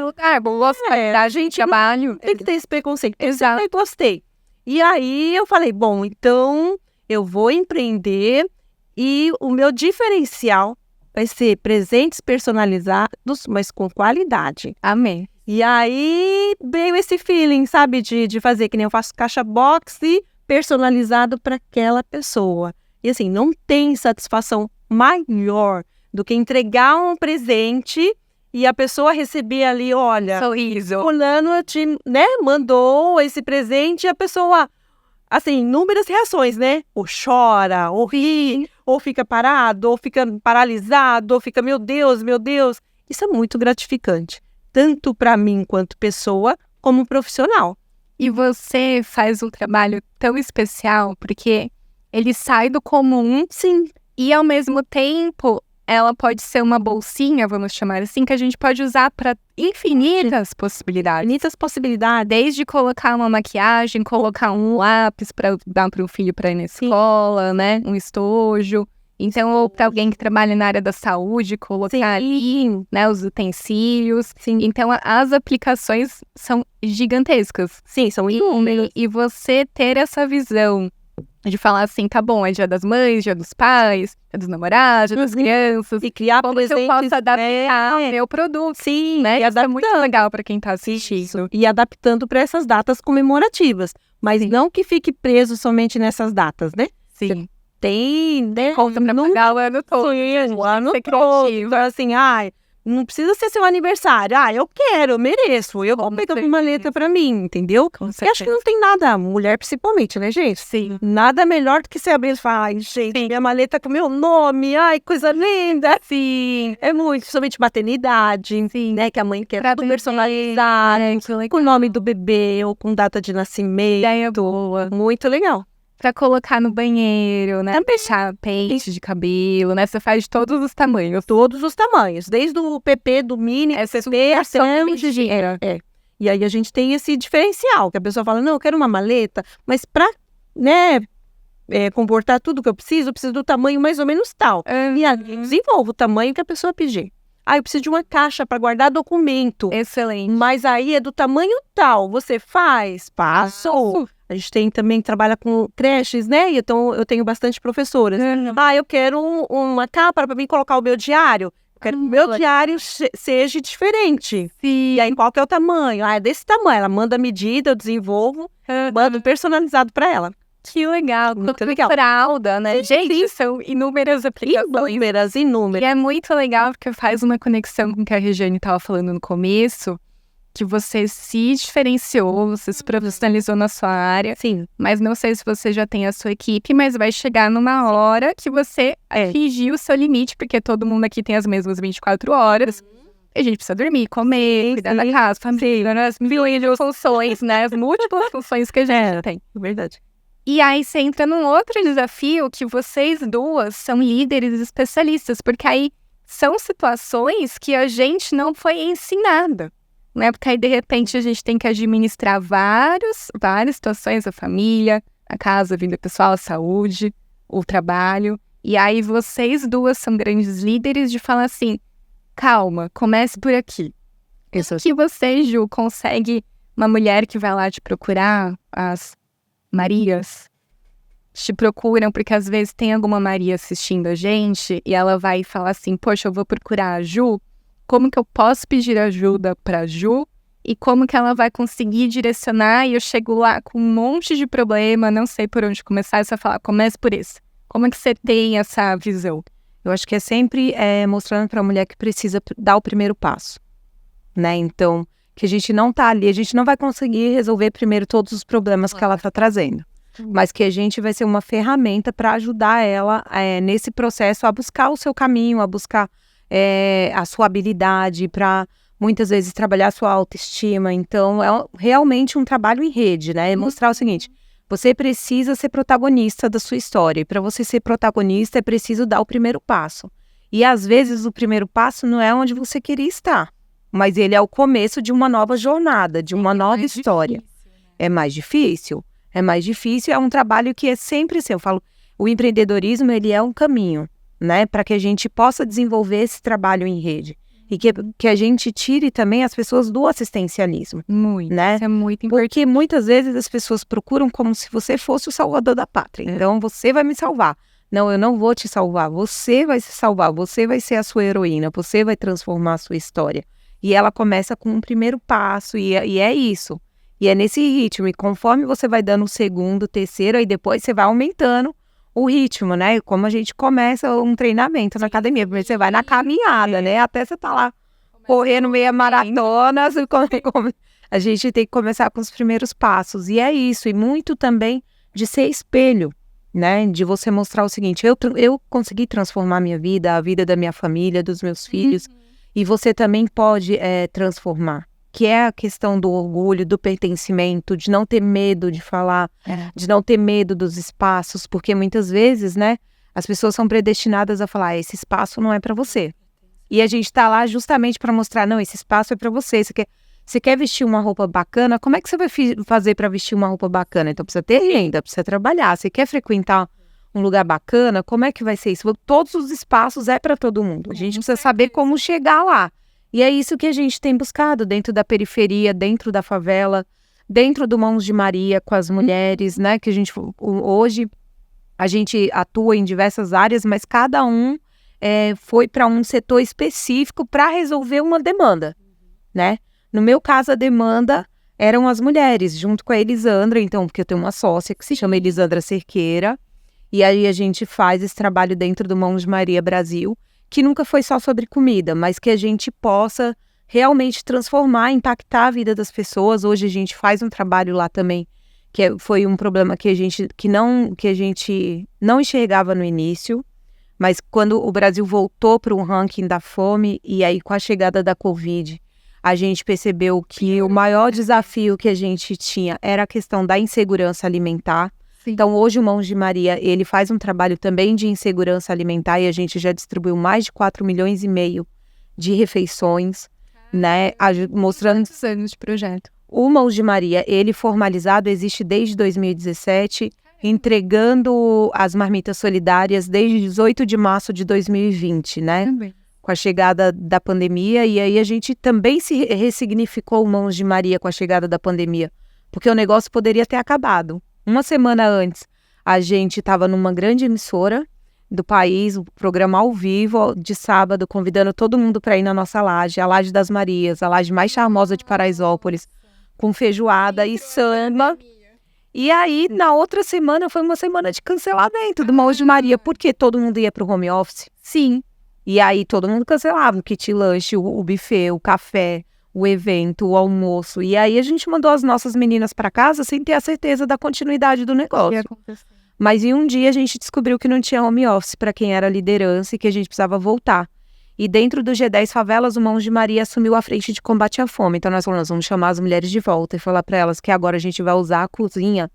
Speaker 1: Gosto da gente, trabalho.
Speaker 4: Tem que ter esse preconceito.
Speaker 1: Exato.
Speaker 4: Eu gostei. E aí eu falei, bom, então eu vou empreender e o meu diferencial vai ser presentes personalizados, mas com qualidade.
Speaker 1: Amém.
Speaker 4: E aí veio esse feeling, sabe, de fazer que nem eu faço caixa box personalizado para aquela pessoa. E assim, não tem satisfação maior do que entregar um presente e a pessoa receber ali, olha,
Speaker 1: Sorriso.
Speaker 4: fulano né, mandou esse presente e a pessoa, assim, inúmeras reações, né? Ou chora, ou ri, ou fica parado, ou fica paralisado, ou fica, meu Deus. Isso é muito gratificante, tanto para mim quanto pessoa, como profissional.
Speaker 1: E você faz um trabalho tão especial, porque ele sai do comum,
Speaker 4: Sim.
Speaker 1: e ao mesmo tempo ela pode ser uma bolsinha, vamos chamar assim, que a gente pode usar para infinitas possibilidades.
Speaker 4: Infinitas possibilidades.
Speaker 1: Desde colocar uma maquiagem, colocar um lápis para dar para o filho para ir na escola, né? Um estojo. Então, ou para alguém que trabalha na área da saúde, colocar ali, né, os utensílios.
Speaker 4: Sim.
Speaker 1: Então, as aplicações são gigantescas.
Speaker 4: Sim, são inúmeras.
Speaker 1: E você ter essa visão De falar assim, tá bom, é dia das mães, dia dos pais, dia dos namorados, dia das crianças.
Speaker 4: E criar
Speaker 1: Como que eu
Speaker 4: presentes,
Speaker 1: posso adaptar o meu produto,
Speaker 4: sim,
Speaker 1: né?
Speaker 4: e
Speaker 1: Isso é muito legal para quem tá assistindo.
Speaker 4: Isso. E adaptando para essas datas comemorativas. Mas não que fique preso somente nessas datas, né?
Speaker 1: Sim.
Speaker 4: Tem, né?
Speaker 1: Conta pra pagar o ano todo.
Speaker 4: O ano
Speaker 1: ser
Speaker 4: todo.
Speaker 1: criativo.
Speaker 4: Então, assim, não precisa ser seu aniversário. Eu quero, eu mereço. Eu vou pegar uma maleta pra mim, entendeu?
Speaker 1: Com
Speaker 4: E acho que
Speaker 1: certeza.
Speaker 4: não tem nada, mulher principalmente, né, gente?
Speaker 1: Sim.
Speaker 4: Nada melhor do que você abrir e falar, ai, gente, minha maleta com meu nome, ai, coisa linda.
Speaker 1: Sim.
Speaker 4: É muito, somente maternidade,
Speaker 1: Sim.
Speaker 4: né, que a mãe quer
Speaker 1: Pra
Speaker 4: tudo
Speaker 1: bebê,
Speaker 4: personalizado,
Speaker 1: muito legal.
Speaker 4: com o nome do bebê ou com data de nascimento.
Speaker 1: Ideia boa.
Speaker 4: Muito legal.
Speaker 1: Pra colocar no banheiro, né? Deixar pente de cabelo, né? Você faz de todos os tamanhos.
Speaker 4: Todos os tamanhos, desde o PP, do mini, PP, até o
Speaker 1: medida.
Speaker 4: E aí a gente tem esse diferencial, que a pessoa fala, não, eu quero uma maleta, mas pra, né, comportar tudo que eu preciso do tamanho mais ou menos tal. E aí eu desenvolvo o tamanho que a pessoa pedir. Eu preciso de uma caixa para guardar documento.
Speaker 1: Excelente.
Speaker 4: Mas aí é do tamanho tal. Você faz? Passo. A gente também trabalha com creches, né? Então eu tenho bastante professoras. Eu quero uma capa para mim colocar o meu diário. Eu quero que o meu diário seja diferente.
Speaker 1: Sim.
Speaker 4: E aí, qual que é o tamanho? É desse tamanho. Ela manda a medida, eu desenvolvo, mando personalizado para ela.
Speaker 1: Que legal.
Speaker 4: Muito legal.
Speaker 1: Fralda, né?
Speaker 4: Sim,
Speaker 1: Gente,
Speaker 4: sim.
Speaker 1: são inúmeras aplicações.
Speaker 4: Inúmeras.
Speaker 1: E é muito legal porque faz uma conexão com o que a Regiane estava falando no começo, que você se diferenciou, você se profissionalizou na sua área.
Speaker 4: Sim.
Speaker 1: Mas não sei se você já tem a sua equipe, mas vai chegar numa hora que você atingir o seu limite, porque todo mundo aqui tem as mesmas 24 horas. E a gente precisa dormir, comer, cuidar da casa, família, as milhões de funções, né? As múltiplas funções que a gente tem.
Speaker 4: Verdade.
Speaker 1: E aí você entra num outro desafio que vocês duas são líderes especialistas, porque aí são situações que a gente não foi ensinada, né? Porque aí, de repente, a gente tem que administrar várias situações, a família, a casa, a vida pessoal, a saúde, o trabalho. E aí vocês duas são grandes líderes de falar assim, calma, comece por aqui. Isso que você, Ju, consegue uma mulher que vai lá te procurar, as Marias te procuram, porque às vezes tem alguma Maria assistindo a gente e ela vai falar assim, poxa, eu vou procurar a Ju, como que eu posso pedir ajuda pra Ju e como que ela vai conseguir direcionar e eu chego lá com um monte de problema, não sei por onde começar, e você fala, comece por esse. Como é que você tem essa visão?
Speaker 3: Eu acho que é sempre mostrando para a mulher que precisa dar o primeiro passo, né? Então, que a gente não tá ali, a gente não vai conseguir resolver primeiro todos os problemas que ela tá trazendo, mas que a gente vai ser uma ferramenta para ajudar ela nesse processo a buscar o seu caminho, a buscar a sua habilidade, para muitas vezes trabalhar a sua autoestima. Então, é realmente um trabalho em rede, né? É mostrar o seguinte, você precisa ser protagonista da sua história, e para você ser protagonista é preciso dar o primeiro passo. E às vezes o primeiro passo não é onde você queria estar, mas ele é o começo de uma nova jornada, de uma nova história. É mais difícil? É mais difícil, é um trabalho que é sempre assim, eu falo, o empreendedorismo, ele é um caminho, né, para que a gente possa desenvolver esse trabalho em rede. E que a gente tire também as pessoas do assistencialismo.
Speaker 1: Muito,
Speaker 3: né?
Speaker 1: isso é muito importante.
Speaker 3: Porque muitas vezes as pessoas procuram como se você fosse o salvador da pátria. Então, você vai me salvar. Não, eu não vou te salvar. Você vai se salvar. Você vai ser a sua heroína. Você vai transformar a sua história. E ela começa com um primeiro passo. E é isso. E é nesse ritmo. E conforme você vai dando o segundo, terceiro, aí depois você vai aumentando o ritmo, né? Como a gente começa um treinamento na academia. Primeiro você vai na caminhada, né? Até você tá lá correndo meia maratona. A gente tem que começar com os primeiros passos. E é isso. E muito também de ser espelho, né? De você mostrar o seguinte, eu consegui transformar minha vida, a vida da minha família, dos meus filhos. E você também pode transformar. Que é a questão do orgulho, do pertencimento, de não ter medo de falar, de não ter medo dos espaços, porque muitas vezes, né, as pessoas são predestinadas a falar, esse espaço não é para você. E a gente tá lá justamente para mostrar, não, esse espaço é para você. Você quer vestir uma roupa bacana? Como é que você vai fazer para vestir uma roupa bacana? Então precisa ter renda, precisa trabalhar. Você quer frequentar um lugar bacana? Como é que vai ser isso? Todos os espaços é para todo mundo. A gente precisa saber como chegar lá. E é isso que a gente tem buscado dentro da periferia, dentro da favela, dentro do Mãos de Maria com as mulheres, né? Que a gente hoje A gente atua em diversas áreas, mas cada um foi para um setor específico para resolver uma demanda, né? No meu caso, a demanda eram as mulheres, junto com a Elisandra, então, porque eu tenho uma sócia que se chama Elisandra Cerqueira, e aí a gente faz esse trabalho dentro do Mãos de Maria Brasil, que nunca foi só sobre comida, mas que a gente possa realmente transformar, impactar a vida das pessoas. Hoje a gente faz um trabalho lá também, que foi um problema que a gente não enxergava no início, mas quando o Brasil voltou para o ranking da fome, e aí com a chegada da Covid, a gente percebeu que o maior desafio que a gente tinha era a questão da insegurança alimentar. Sim. Então, hoje o Mãos de Maria, ele faz um trabalho também de insegurança alimentar, e a gente já distribuiu mais de 4,5 milhões de refeições, né? Mostrando...
Speaker 1: Quantos anos de projeto?
Speaker 3: O Mãos de Maria, ele formalizado, existe desde 2017, entregando as marmitas solidárias desde 18 de março de 2020, né?
Speaker 1: Também.
Speaker 3: Com a chegada da pandemia, e aí a gente também se ressignificou o Mãos de Maria com a chegada da pandemia, porque o negócio poderia ter acabado. Uma semana antes, a gente estava numa grande emissora do país, o programa ao vivo, de sábado, convidando todo mundo para ir na nossa laje, a Laje das Marias, a laje mais charmosa de Paraisópolis, com feijoada e samba. E aí, na outra semana, foi uma semana de cancelamento do Mãos de Maria, porque todo mundo ia para o home office. Sim. E aí, todo mundo cancelava o kit lanche, o buffet, o café, o evento, o almoço. E aí, a gente mandou as nossas meninas para casa sem ter a certeza da continuidade do negócio. Mas em um dia, a gente descobriu que não tinha home office para quem era liderança e que a gente precisava voltar. E dentro do G10 Favelas, o Mãos de Maria assumiu a frente de combate à fome. Então, nós falamos, vamos chamar as mulheres de volta e falar para elas que agora a gente vai usar a cozinha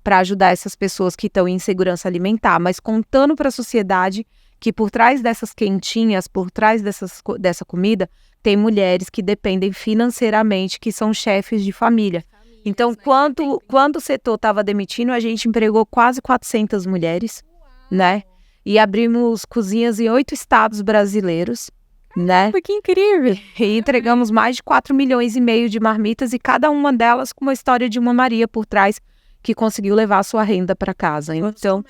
Speaker 3: para ajudar essas pessoas que estão em insegurança alimentar, mas contando para a sociedade que por trás dessas quentinhas, por trás dessa comida, tem mulheres que dependem financeiramente, que são chefes de família. Então, quando o setor estava demitindo, a gente empregou quase 400 mulheres, né? E abrimos cozinhas em 8 estados brasileiros, né?
Speaker 1: Que incrível!
Speaker 3: E entregamos mais de 4,5 milhões de marmitas, e cada uma delas com uma história de uma Maria por trás, que conseguiu levar a sua renda para casa. Então,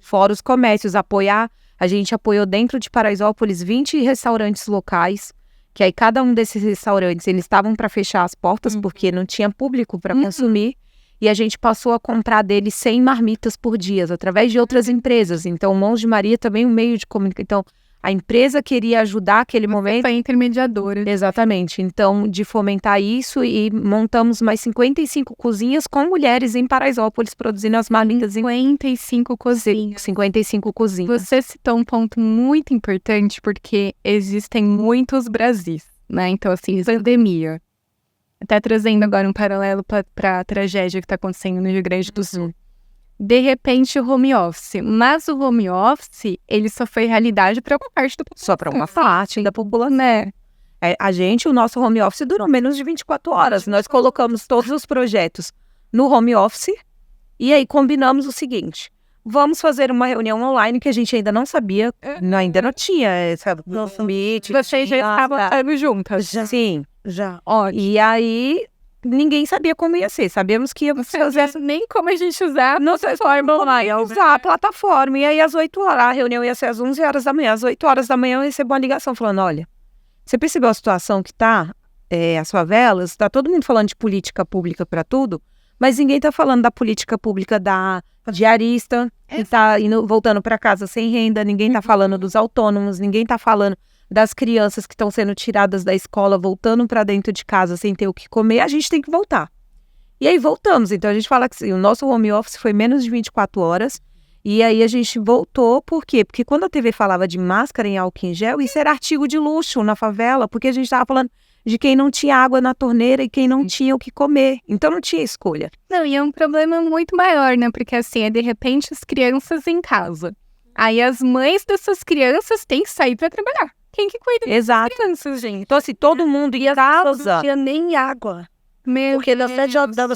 Speaker 3: fora os comércios, a gente apoiou dentro de Paraisópolis 20 restaurantes locais, que aí cada um desses restaurantes, eles estavam para fechar as portas, porque não tinha público para consumir, e a gente passou a comprar deles 100 marmitas por dia, através de outras empresas. Então, o Mãos de Maria também é um meio de comunicação. Então, a empresa queria ajudar aquele momento.
Speaker 1: Foi intermediadora.
Speaker 3: Exatamente. Então, de fomentar isso, e montamos mais 55 cozinhas com mulheres em Paraisópolis, produzindo as marmitas.
Speaker 1: 55 cozinhas.
Speaker 3: 55 cozinhas.
Speaker 1: Você citou um ponto muito importante, porque existem muitos Brasis, né? Então, assim, pandemia. Até trazendo agora um paralelo para a tragédia que está acontecendo no Rio Grande do Sul. De repente, o home office. Mas o home office, ele só foi realidade para uma parte da população.
Speaker 3: Só para uma parte da população,
Speaker 1: né?
Speaker 3: O nosso home office durou menos de 24 horas. Nós colocamos todos os projetos no home office, e aí combinamos o seguinte: vamos fazer uma reunião online, que a gente ainda não sabia, ainda não tinha, sabe?
Speaker 1: Vocês já estavam juntas?
Speaker 3: Sim.
Speaker 2: Já.
Speaker 3: E aí, ninguém sabia como ia ser. Sabemos que ia fazer
Speaker 1: nem como a gente usar a plataforma online.
Speaker 3: Usar a plataforma. E aí, às 8 horas, a reunião ia ser às 11 horas da manhã. Às 8 horas da manhã, eu recebo uma ligação falando: olha, você percebeu a situação que tá? As favelas, tá todo mundo falando de política pública para tudo, mas ninguém tá falando da política pública da diarista, que tá voltando para casa sem renda, ninguém tá falando dos autônomos, ninguém tá falando das crianças que estão sendo tiradas da escola, voltando para dentro de casa sem ter o que comer. A gente tem que voltar. E aí voltamos. Então a gente fala que assim, o nosso home office foi menos de 24 horas. E aí a gente voltou, por quê? Porque quando a TV falava de máscara em álcool em gel, isso era artigo de luxo na favela, porque a gente estava falando de quem não tinha água na torneira e quem não tinha o que comer. Então não tinha escolha.
Speaker 1: Não, e é um problema muito maior, né? Porque assim, de repente as crianças em casa. Aí as mães dessas crianças têm que sair para trabalhar. Quem que cuida das crianças, gente?
Speaker 3: Então, assim, todo mundo ia casa.
Speaker 2: Não tinha nem água. Porque das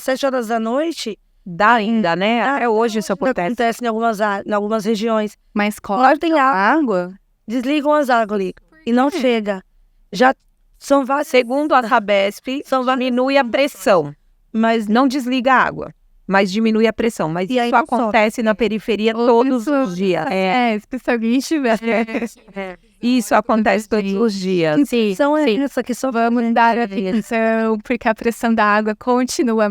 Speaker 2: 7 horas da noite...
Speaker 3: Dá ainda, né? Até hoje isso
Speaker 2: acontece em algumas regiões.
Speaker 1: Mas cortam a água?
Speaker 2: Desligam as águas ali. E não chega. Já são várias...
Speaker 3: Segundo a Sabesp, diminui a pressão, mas não desliga a água. mas diminui a pressão. Mas
Speaker 2: E aí
Speaker 3: isso
Speaker 2: não sobe.
Speaker 3: acontece na periferia todos os dias.
Speaker 1: Especialmente
Speaker 3: Isso acontece todos os dias.
Speaker 1: Sim,
Speaker 2: Então é
Speaker 1: sim.
Speaker 2: essa que só
Speaker 1: Vamos dar atenção, porque a pressão da água continua.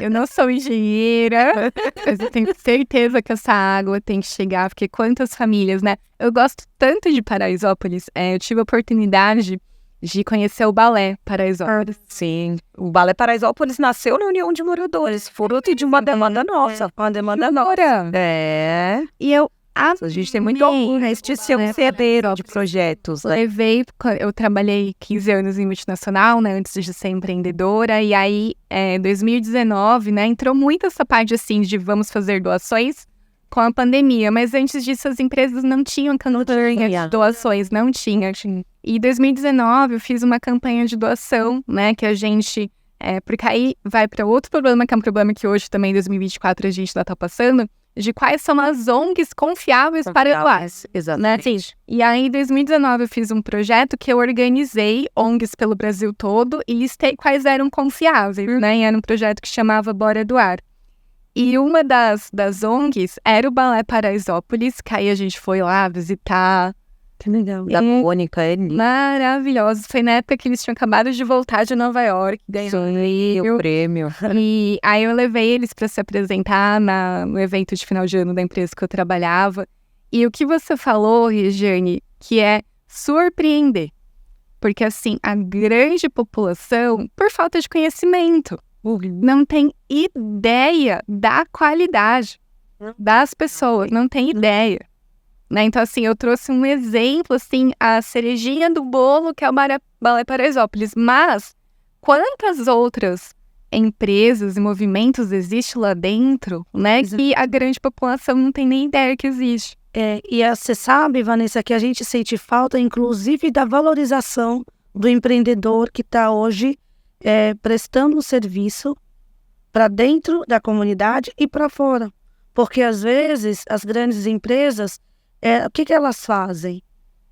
Speaker 1: Eu não sou engenheira, mas eu tenho certeza que essa água tem que chegar, porque quantas famílias, né? Eu gosto tanto de Paraisópolis, eu tive a oportunidade de conhecer o Balé Paraisópolis.
Speaker 3: Sim, o Balé Paraisópolis nasceu na União de Moradores, fruto de uma demanda nossa. Uma demanda nossa. É.
Speaker 1: E eu
Speaker 3: A gente tem muito orgulho de ser um herdeiro de projetos. Né?
Speaker 1: Eu trabalhei 15 anos em multinacional, né, antes de ser empreendedora, e aí, em 2019, né, entrou muito essa parte, assim, de vamos fazer doações com a pandemia, mas antes disso as empresas não tinham campanha de doações, não tinha. E em 2019 eu fiz uma campanha de doação, né, que a gente, porque aí vai para outro problema, que é um problema que hoje também em 2024 a gente ainda está passando, de quais são as ONGs confiáveis para doar.
Speaker 3: Exatamente.
Speaker 1: Né? E aí, em 2019, eu fiz um projeto que eu organizei ONGs pelo Brasil todo e listei quais eram confiáveis, né? E era um projeto que chamava Bora Doar. E uma das ONGs era o Balé Paraisópolis, que aí a gente foi lá visitar.
Speaker 2: Que legal.
Speaker 3: Da Mônica,
Speaker 1: Maravilhoso. Foi na época que eles tinham acabado de voltar de Nova York.
Speaker 3: Ganhou o prêmio.
Speaker 1: E aí eu levei eles para se apresentar no evento de final de ano da empresa que eu trabalhava. E o que você falou, Regiane, que é surpreender. Porque, assim, a grande população, por falta de conhecimento, não tem ideia da qualidade das pessoas, não tem ideia. Né? Então, assim, eu trouxe um exemplo, assim, a cerejinha do bolo, que é o Balé Paraisópolis. Mas, quantas outras empresas e movimentos existem lá dentro, né? Que a grande população não tem nem ideia que existe.
Speaker 2: E você sabe, Vanessa, que a gente sente falta, inclusive, da valorização do empreendedor que está hoje prestando um serviço para dentro da comunidade e para fora. Porque, às vezes, as grandes empresas, o que elas fazem?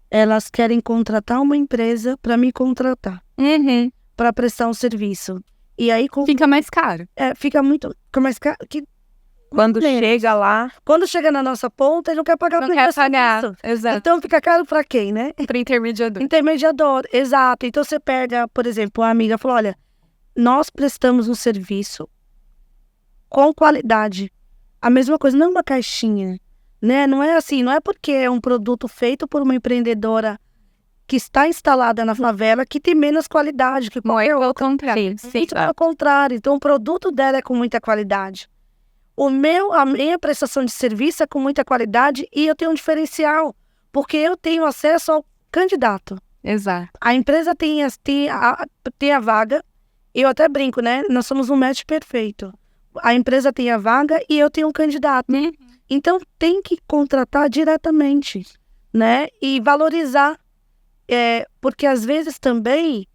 Speaker 2: Elas querem contratar uma empresa para me contratar, para prestar um serviço. E aí
Speaker 1: fica mais caro.
Speaker 2: Fica mais caro.
Speaker 3: Quando chega lá...
Speaker 2: Quando chega na nossa ponta, ele não quer pagar.
Speaker 1: Não quer pagar, exato.
Speaker 2: Então fica caro para quem, né?
Speaker 1: Para intermediador.
Speaker 2: Intermediador, exato. Então você pega, por exemplo, uma amiga falou, olha, nós prestamos um serviço com qualidade. A mesma coisa, não uma caixinha, né? Não é assim, não é porque é um produto feito por uma empreendedora que está instalada na favela que tem menos qualidade que
Speaker 1: qualquer outra. Ao contrário.
Speaker 2: Muito ao contrário. Então o produto dela é com muita qualidade. A minha prestação de serviço é com muita qualidade e eu tenho um diferencial, porque eu tenho acesso ao candidato.
Speaker 1: Exato.
Speaker 2: A empresa tem a vaga, eu até brinco, né? Nós somos um match perfeito. A empresa tem a vaga e eu tenho um candidato. Então tem que contratar diretamente, né? E valorizar, porque às vezes também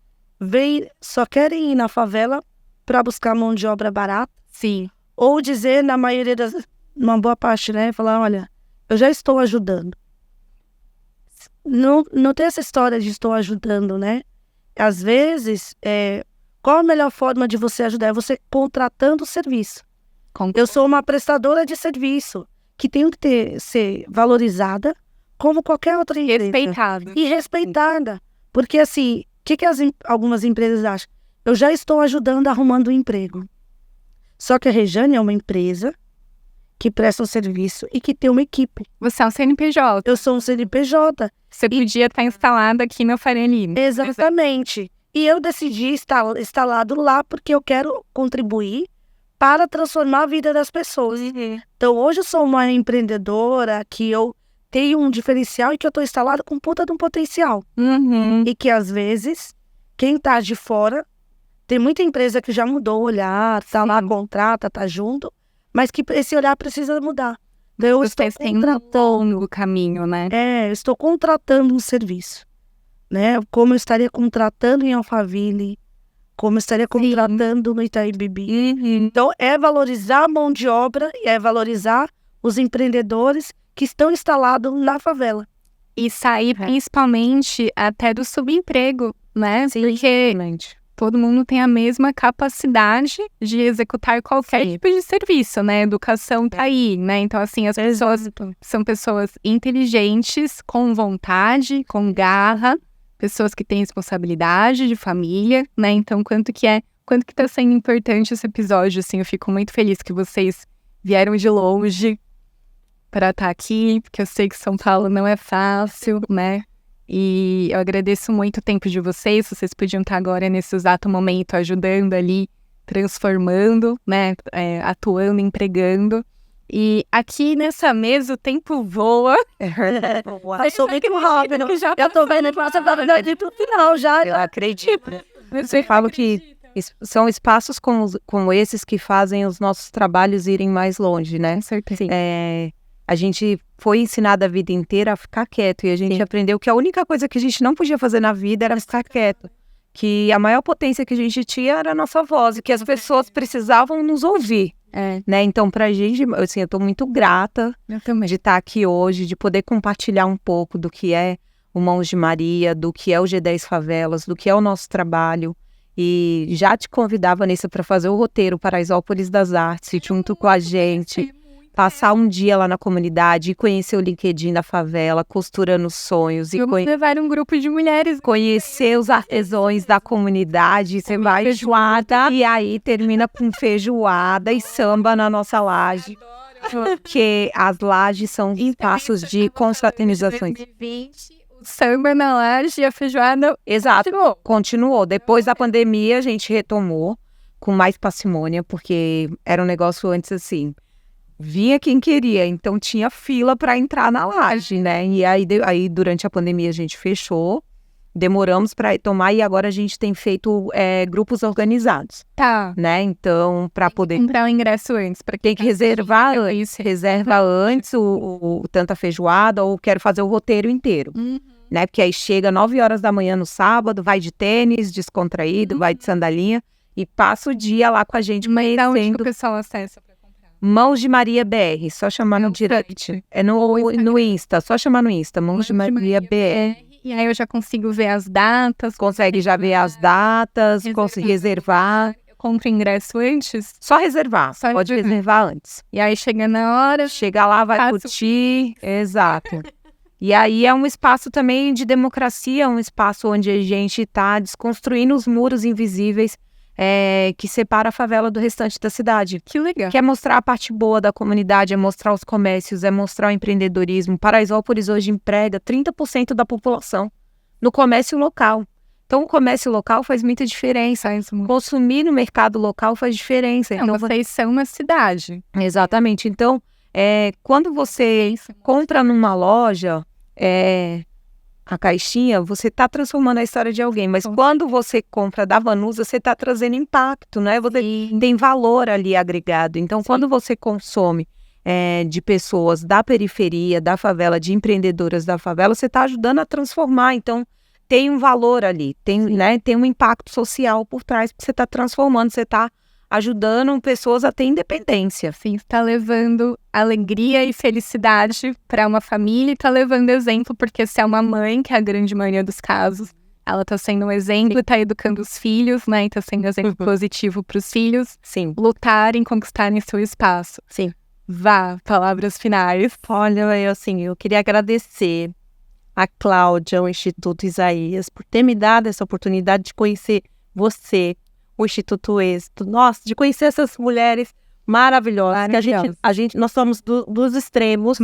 Speaker 2: só querem ir na favela para buscar mão de obra barata.
Speaker 1: Sim.
Speaker 2: Ou dizer, uma boa parte, né? Falar, olha, eu já estou ajudando. Não tem essa história de estou ajudando, né? Às vezes, qual a melhor forma de você ajudar? É você contratando o serviço. Eu sou uma prestadora de serviço que tem que ser valorizada como qualquer outra empresa.
Speaker 1: Respeitada.
Speaker 2: E respeitada. Porque, assim, o que algumas empresas acham? Eu já estou ajudando arrumando um emprego. Só que a Regiane é uma empresa que presta um serviço e que tem uma equipe.
Speaker 1: Você é um CNPJ.
Speaker 2: Eu sou um CNPJ.
Speaker 1: Você podia estar instalado aqui na Faria Lima.
Speaker 2: Exatamente. E eu decidi estar instalado lá porque eu quero contribuir para transformar a vida das pessoas. Então, hoje eu sou uma empreendedora que eu tenho um diferencial e que eu estou instalada com puta de um potencial. E que, às vezes, quem está de fora... Tem muita empresa que já mudou o olhar, tá lá, contrata, tá junto, mas que esse olhar precisa mudar. Eu estou
Speaker 1: contratando o caminho, né?
Speaker 2: Eu estou contratando um serviço, né? Como eu estaria contratando em Alphaville, como eu estaria contratando no Itaim Bibi. Então, é valorizar a mão de obra e é valorizar os empreendedores que estão instalados na favela.
Speaker 1: E sair principalmente até do subemprego, né?
Speaker 3: Sim,
Speaker 1: todo mundo tem a mesma capacidade de executar qualquer tipo de serviço, né? Educação tá aí, né? Então, assim, as pessoas são pessoas inteligentes, com vontade, com garra, pessoas que têm responsabilidade de família, né? Então, quanto que tá sendo importante esse episódio, assim, eu fico muito feliz que vocês vieram de longe para estar aqui, porque eu sei que São Paulo não é fácil, né? E eu agradeço muito o tempo de vocês podiam estar agora nesse exato momento ajudando ali, transformando, né? Atuando, empregando. E aqui nessa mesa o tempo voa.
Speaker 2: Passou muito rápido. Eu tô vendo que você tá vendo pro final já.
Speaker 3: Eu acredito. Eu falo que são espaços como esses que fazem os nossos trabalhos irem mais longe, né?
Speaker 1: Com certeza.
Speaker 3: A gente foi ensinada a vida inteira a ficar quieto e a gente aprendeu que a única coisa que a gente não podia fazer na vida era ficar quieto. Que a maior potência que a gente tinha era a nossa voz e que as pessoas precisavam nos ouvir. Né? Então, pra gente, assim, eu tô muito grata de estar aqui hoje, de poder compartilhar um pouco do que é o Mãos de Maria, do que é o G10 Favelas, do que é o nosso trabalho. E já te convidar, Vanessa, para fazer o roteiro Paraisópolis das Artes, junto com a gente. Passar um dia lá na comunidade e conhecer o LinkedIn da favela, costurando sonhos.
Speaker 1: Vamos levar um grupo de mulheres.
Speaker 3: Conhecer os artesãos da comunidade. Você vai feijoada e aí termina com feijoada e samba na nossa laje. Porque as lajes são espaços de confraternizações.
Speaker 1: O samba na laje e a feijoada.
Speaker 3: Exato. Continuou. Depois da pandemia, a gente retomou com mais parcimônia, porque era um negócio antes assim. Vinha quem queria, então tinha fila para entrar na laje, né? E aí, durante a pandemia, a gente fechou, demoramos para retomar e agora a gente tem feito grupos organizados.
Speaker 1: Tá.
Speaker 3: Né? Então, para poder...
Speaker 1: comprar o ingresso antes.
Speaker 3: Tem que reservar antes. Reserva antes o tanta feijoada ou quero fazer o roteiro inteiro. Né? Porque aí chega 9 horas da manhã no sábado, vai de tênis, descontraído, vai de sandalinha e passa o dia lá com a gente.
Speaker 1: Mas onde que o pessoal acessa?
Speaker 3: Mãos de Maria BR, só chamar no direct. É no Insta, só chamar no Insta, Mãos de Maria BR.
Speaker 1: E aí eu já consigo ver as datas.
Speaker 3: Consegue já ver as datas, consegue reservar.
Speaker 1: Eu compro ingresso antes?
Speaker 3: Só reservar, pode reservar antes.
Speaker 1: E aí chega na hora.
Speaker 3: Chega lá, vai curtir. Exato. E aí é um espaço também de democracia, um espaço onde a gente está desconstruindo os muros invisíveis que separa a favela do restante da cidade.
Speaker 1: Que legal.
Speaker 3: Que é mostrar a parte boa da comunidade, é mostrar os comércios, é mostrar o empreendedorismo. Paraisópolis hoje emprega 30% da população no comércio local. Então, o comércio local faz muita diferença. Consumir no mercado local faz diferença.
Speaker 1: Então, vocês são uma cidade.
Speaker 3: Exatamente. Então, quando você compra numa loja... a caixinha, você está transformando a história de alguém, mas quando você compra da Vanusa, você está trazendo impacto, né? Você tem valor ali agregado. Então, quando você consome de pessoas da periferia, da favela, de empreendedoras da favela, você está ajudando a transformar. Então, tem um valor ali, tem um impacto social por trás, porque você está transformando, você está ajudando pessoas a ter independência.
Speaker 1: Sim, está levando alegria e felicidade para uma família e está levando exemplo, porque se é uma mãe, que é a grande maioria dos casos, ela está sendo um exemplo, está educando os filhos, né? Está sendo exemplo positivo para os filhos.
Speaker 3: Sim.
Speaker 1: Lutarem, conquistarem seu espaço.
Speaker 3: Sim.
Speaker 1: Vá, palavras finais.
Speaker 4: Olha, eu queria agradecer a Cláudia, ao Instituto Isaías, por ter me dado essa oportunidade de conhecer você, o Instituto Êxito, nossa, de conhecer essas mulheres maravilhosas. Que nós somos dos extremos,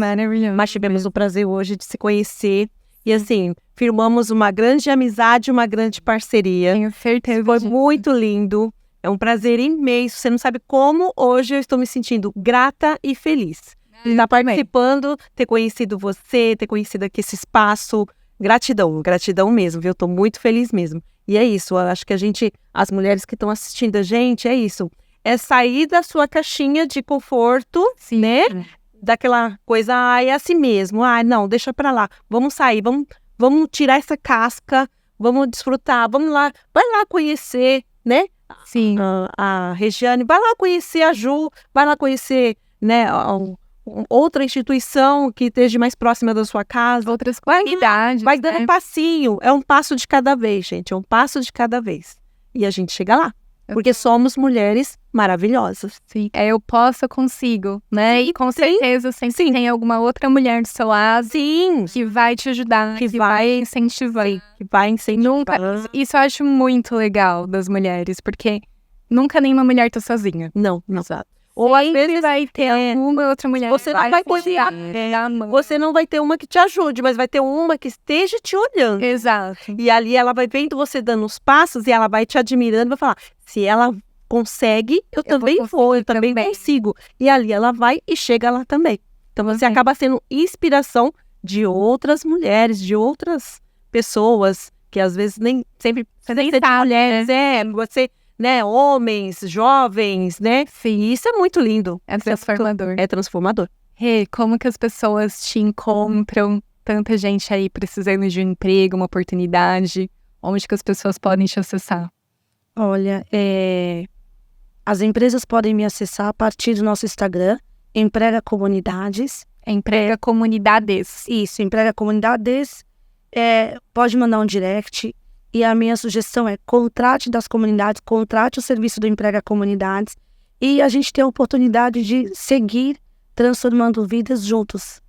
Speaker 4: mas tivemos o prazer hoje de se conhecer. E assim, firmamos uma grande amizade, uma grande parceria.
Speaker 1: Tenho certeza.
Speaker 4: Foi muito lindo. É um prazer imenso. Você não sabe como hoje eu estou me sentindo grata e feliz. De estar participando, ter conhecido você, ter conhecido aqui esse espaço. Gratidão mesmo, viu? Eu estou muito feliz mesmo. E é isso, eu acho que as mulheres que estão assistindo a gente, é isso. É sair da sua caixinha de conforto, né? Daquela coisa, é assim mesmo. Não, deixa pra lá. Vamos sair, vamos tirar essa casca, vamos desfrutar, vamos lá. Vai lá conhecer, né?
Speaker 1: Sim.
Speaker 4: A Regiane, vai lá conhecer a Ju, vai lá conhecer, né? Outra instituição que esteja mais próxima da sua casa.
Speaker 1: Outras qualidades.
Speaker 4: Vai dando passinho. É um passo de cada vez, gente. É um passo de cada vez. e a gente chega lá. Porque somos mulheres maravilhosas.
Speaker 1: Sim. Eu posso, eu consigo, né? E com certeza sempre tem alguma outra mulher do seu lado que vai te ajudar, que vai incentivar.
Speaker 4: Que vai incentivar.
Speaker 1: Nunca, isso eu acho muito legal das mulheres, porque nunca nenhuma mulher tá sozinha.
Speaker 4: Não.
Speaker 1: Exato.
Speaker 4: Ou às
Speaker 1: Sempre
Speaker 4: vezes
Speaker 1: vai ter alguma outra mulher.
Speaker 4: você não vai poder. Você não vai ter uma que te ajude, mas vai ter uma que esteja te olhando.
Speaker 1: Exato.
Speaker 4: E ali ela vai vendo você dando os passos e ela vai te admirando e vai falar: se ela consegue, eu também vou, eu também consigo. E ali ela vai e chega lá também. Então você acaba sendo inspiração de outras mulheres, de outras pessoas que às vezes nem sempre nem ser de mulheres, você, né, homens, jovens, né?
Speaker 1: Sim.
Speaker 4: E isso é muito lindo.
Speaker 1: É transformador.
Speaker 4: É transformador.
Speaker 1: Rê, como que as pessoas te encontram? Tanta gente aí precisando de um emprego, uma oportunidade. Onde que as pessoas podem te acessar?
Speaker 2: Olha, as empresas podem me acessar a partir do nosso Instagram, Emprega Comunidades.
Speaker 1: Emprega Comunidades.
Speaker 2: Isso, Emprega Comunidades. Pode mandar um direct. E a minha sugestão é contrate das comunidades, contrate o serviço do Emprega Comunidades. E a gente tem a oportunidade de seguir transformando vidas juntos.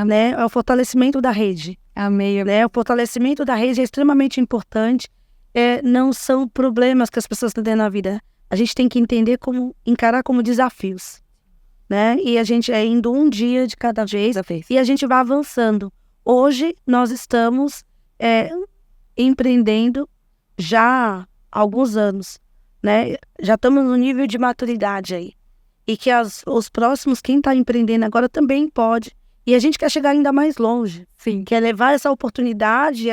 Speaker 2: Né? É o fortalecimento da rede.
Speaker 1: Amei.
Speaker 2: Né? O fortalecimento da rede é extremamente importante. Não são problemas que as pessoas estão tendo na vida. A gente tem que entender encarar como desafios. Né? E a gente indo um dia de cada vez. E a gente vai avançando. Hoje nós estamos empreendendo já há alguns anos. Né? Já estamos no nível de maturidade aí. E que os próximos, quem está empreendendo agora também pode. E a gente quer chegar ainda mais longe.
Speaker 1: Sim.
Speaker 2: Quer levar essa oportunidade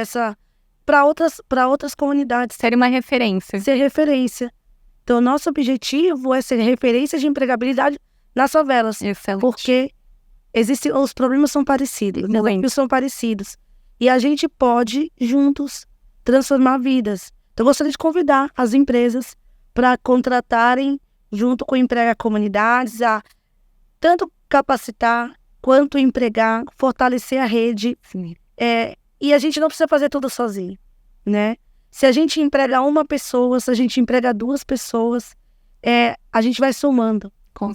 Speaker 2: para outras comunidades.
Speaker 1: Ser uma referência.
Speaker 2: Ser referência. Então, nosso objetivo é ser referência de empregabilidade nas favelas.
Speaker 1: Excelente.
Speaker 2: Porque os problemas são parecidos, os desafios são parecidos. E a gente pode, juntos, transformar vidas. Então, eu gostaria de convidar as empresas para contratarem, junto com o Emprega Comunidades, a tanto capacitar quanto empregar, fortalecer a rede. E a gente não precisa fazer tudo sozinho, né? Se a gente emprega uma pessoa, se a gente emprega 2 pessoas, a gente vai somando.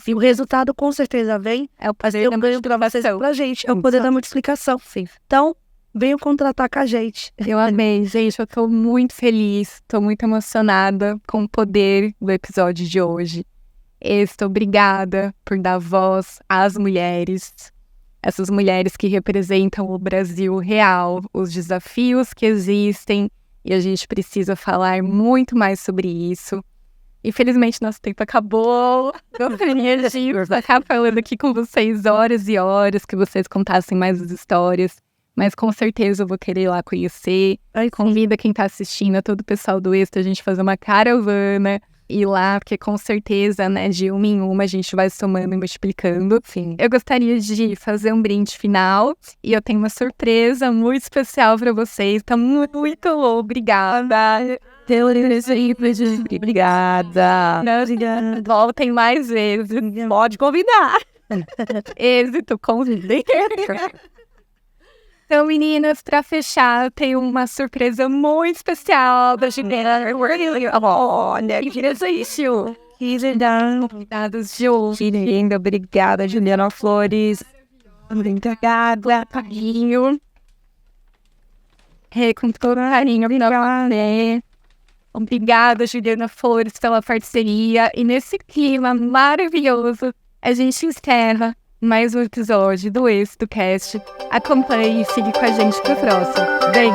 Speaker 2: E o resultado com certeza vem.
Speaker 1: É o poder da multiplicação.
Speaker 2: Pra gente, é o poder da multiplicação.
Speaker 1: Sim.
Speaker 2: Então, venham contratar com a gente.
Speaker 1: Eu amei, gente. Eu tô muito feliz, tô muito emocionada com o poder do episódio de hoje. Obrigada por dar voz às mulheres. Essas mulheres que representam o Brasil real, os desafios que existem, e a gente precisa falar muito mais sobre isso. Infelizmente, nosso tempo acabou. Gostaria de ficar falando aqui com vocês horas e horas, que vocês contassem mais as histórias. Mas com certeza eu vou querer ir lá conhecer. Convida quem tá assistindo, a todo o pessoal do Êxito, a gente fazer uma caravana. Ir lá, porque com certeza, né, de uma em uma a gente vai somando e multiplicando.
Speaker 2: Sim.
Speaker 1: Eu gostaria de fazer um brinde final e eu tenho uma surpresa muito especial para vocês. Tá muito obrigada.
Speaker 4: Obrigada.
Speaker 1: Voltem mais vezes.
Speaker 4: Pode convidar.
Speaker 1: Êxito, convidem. Então, meninas, pra fechar, tem uma surpresa muito especial da Juliana.
Speaker 4: Olha, que isso.
Speaker 1: Que legal. Convidados de hoje.
Speaker 4: Que linda, obrigada, Juliana Flores.
Speaker 1: Obrigada, carinho. Com todo carinho, obrigada, Juliana Flores, pela parceria. E nesse clima maravilhoso, a gente encerra mais um episódio do Êxito Cast. Acompanhe e siga com a gente pro próximo. Vem!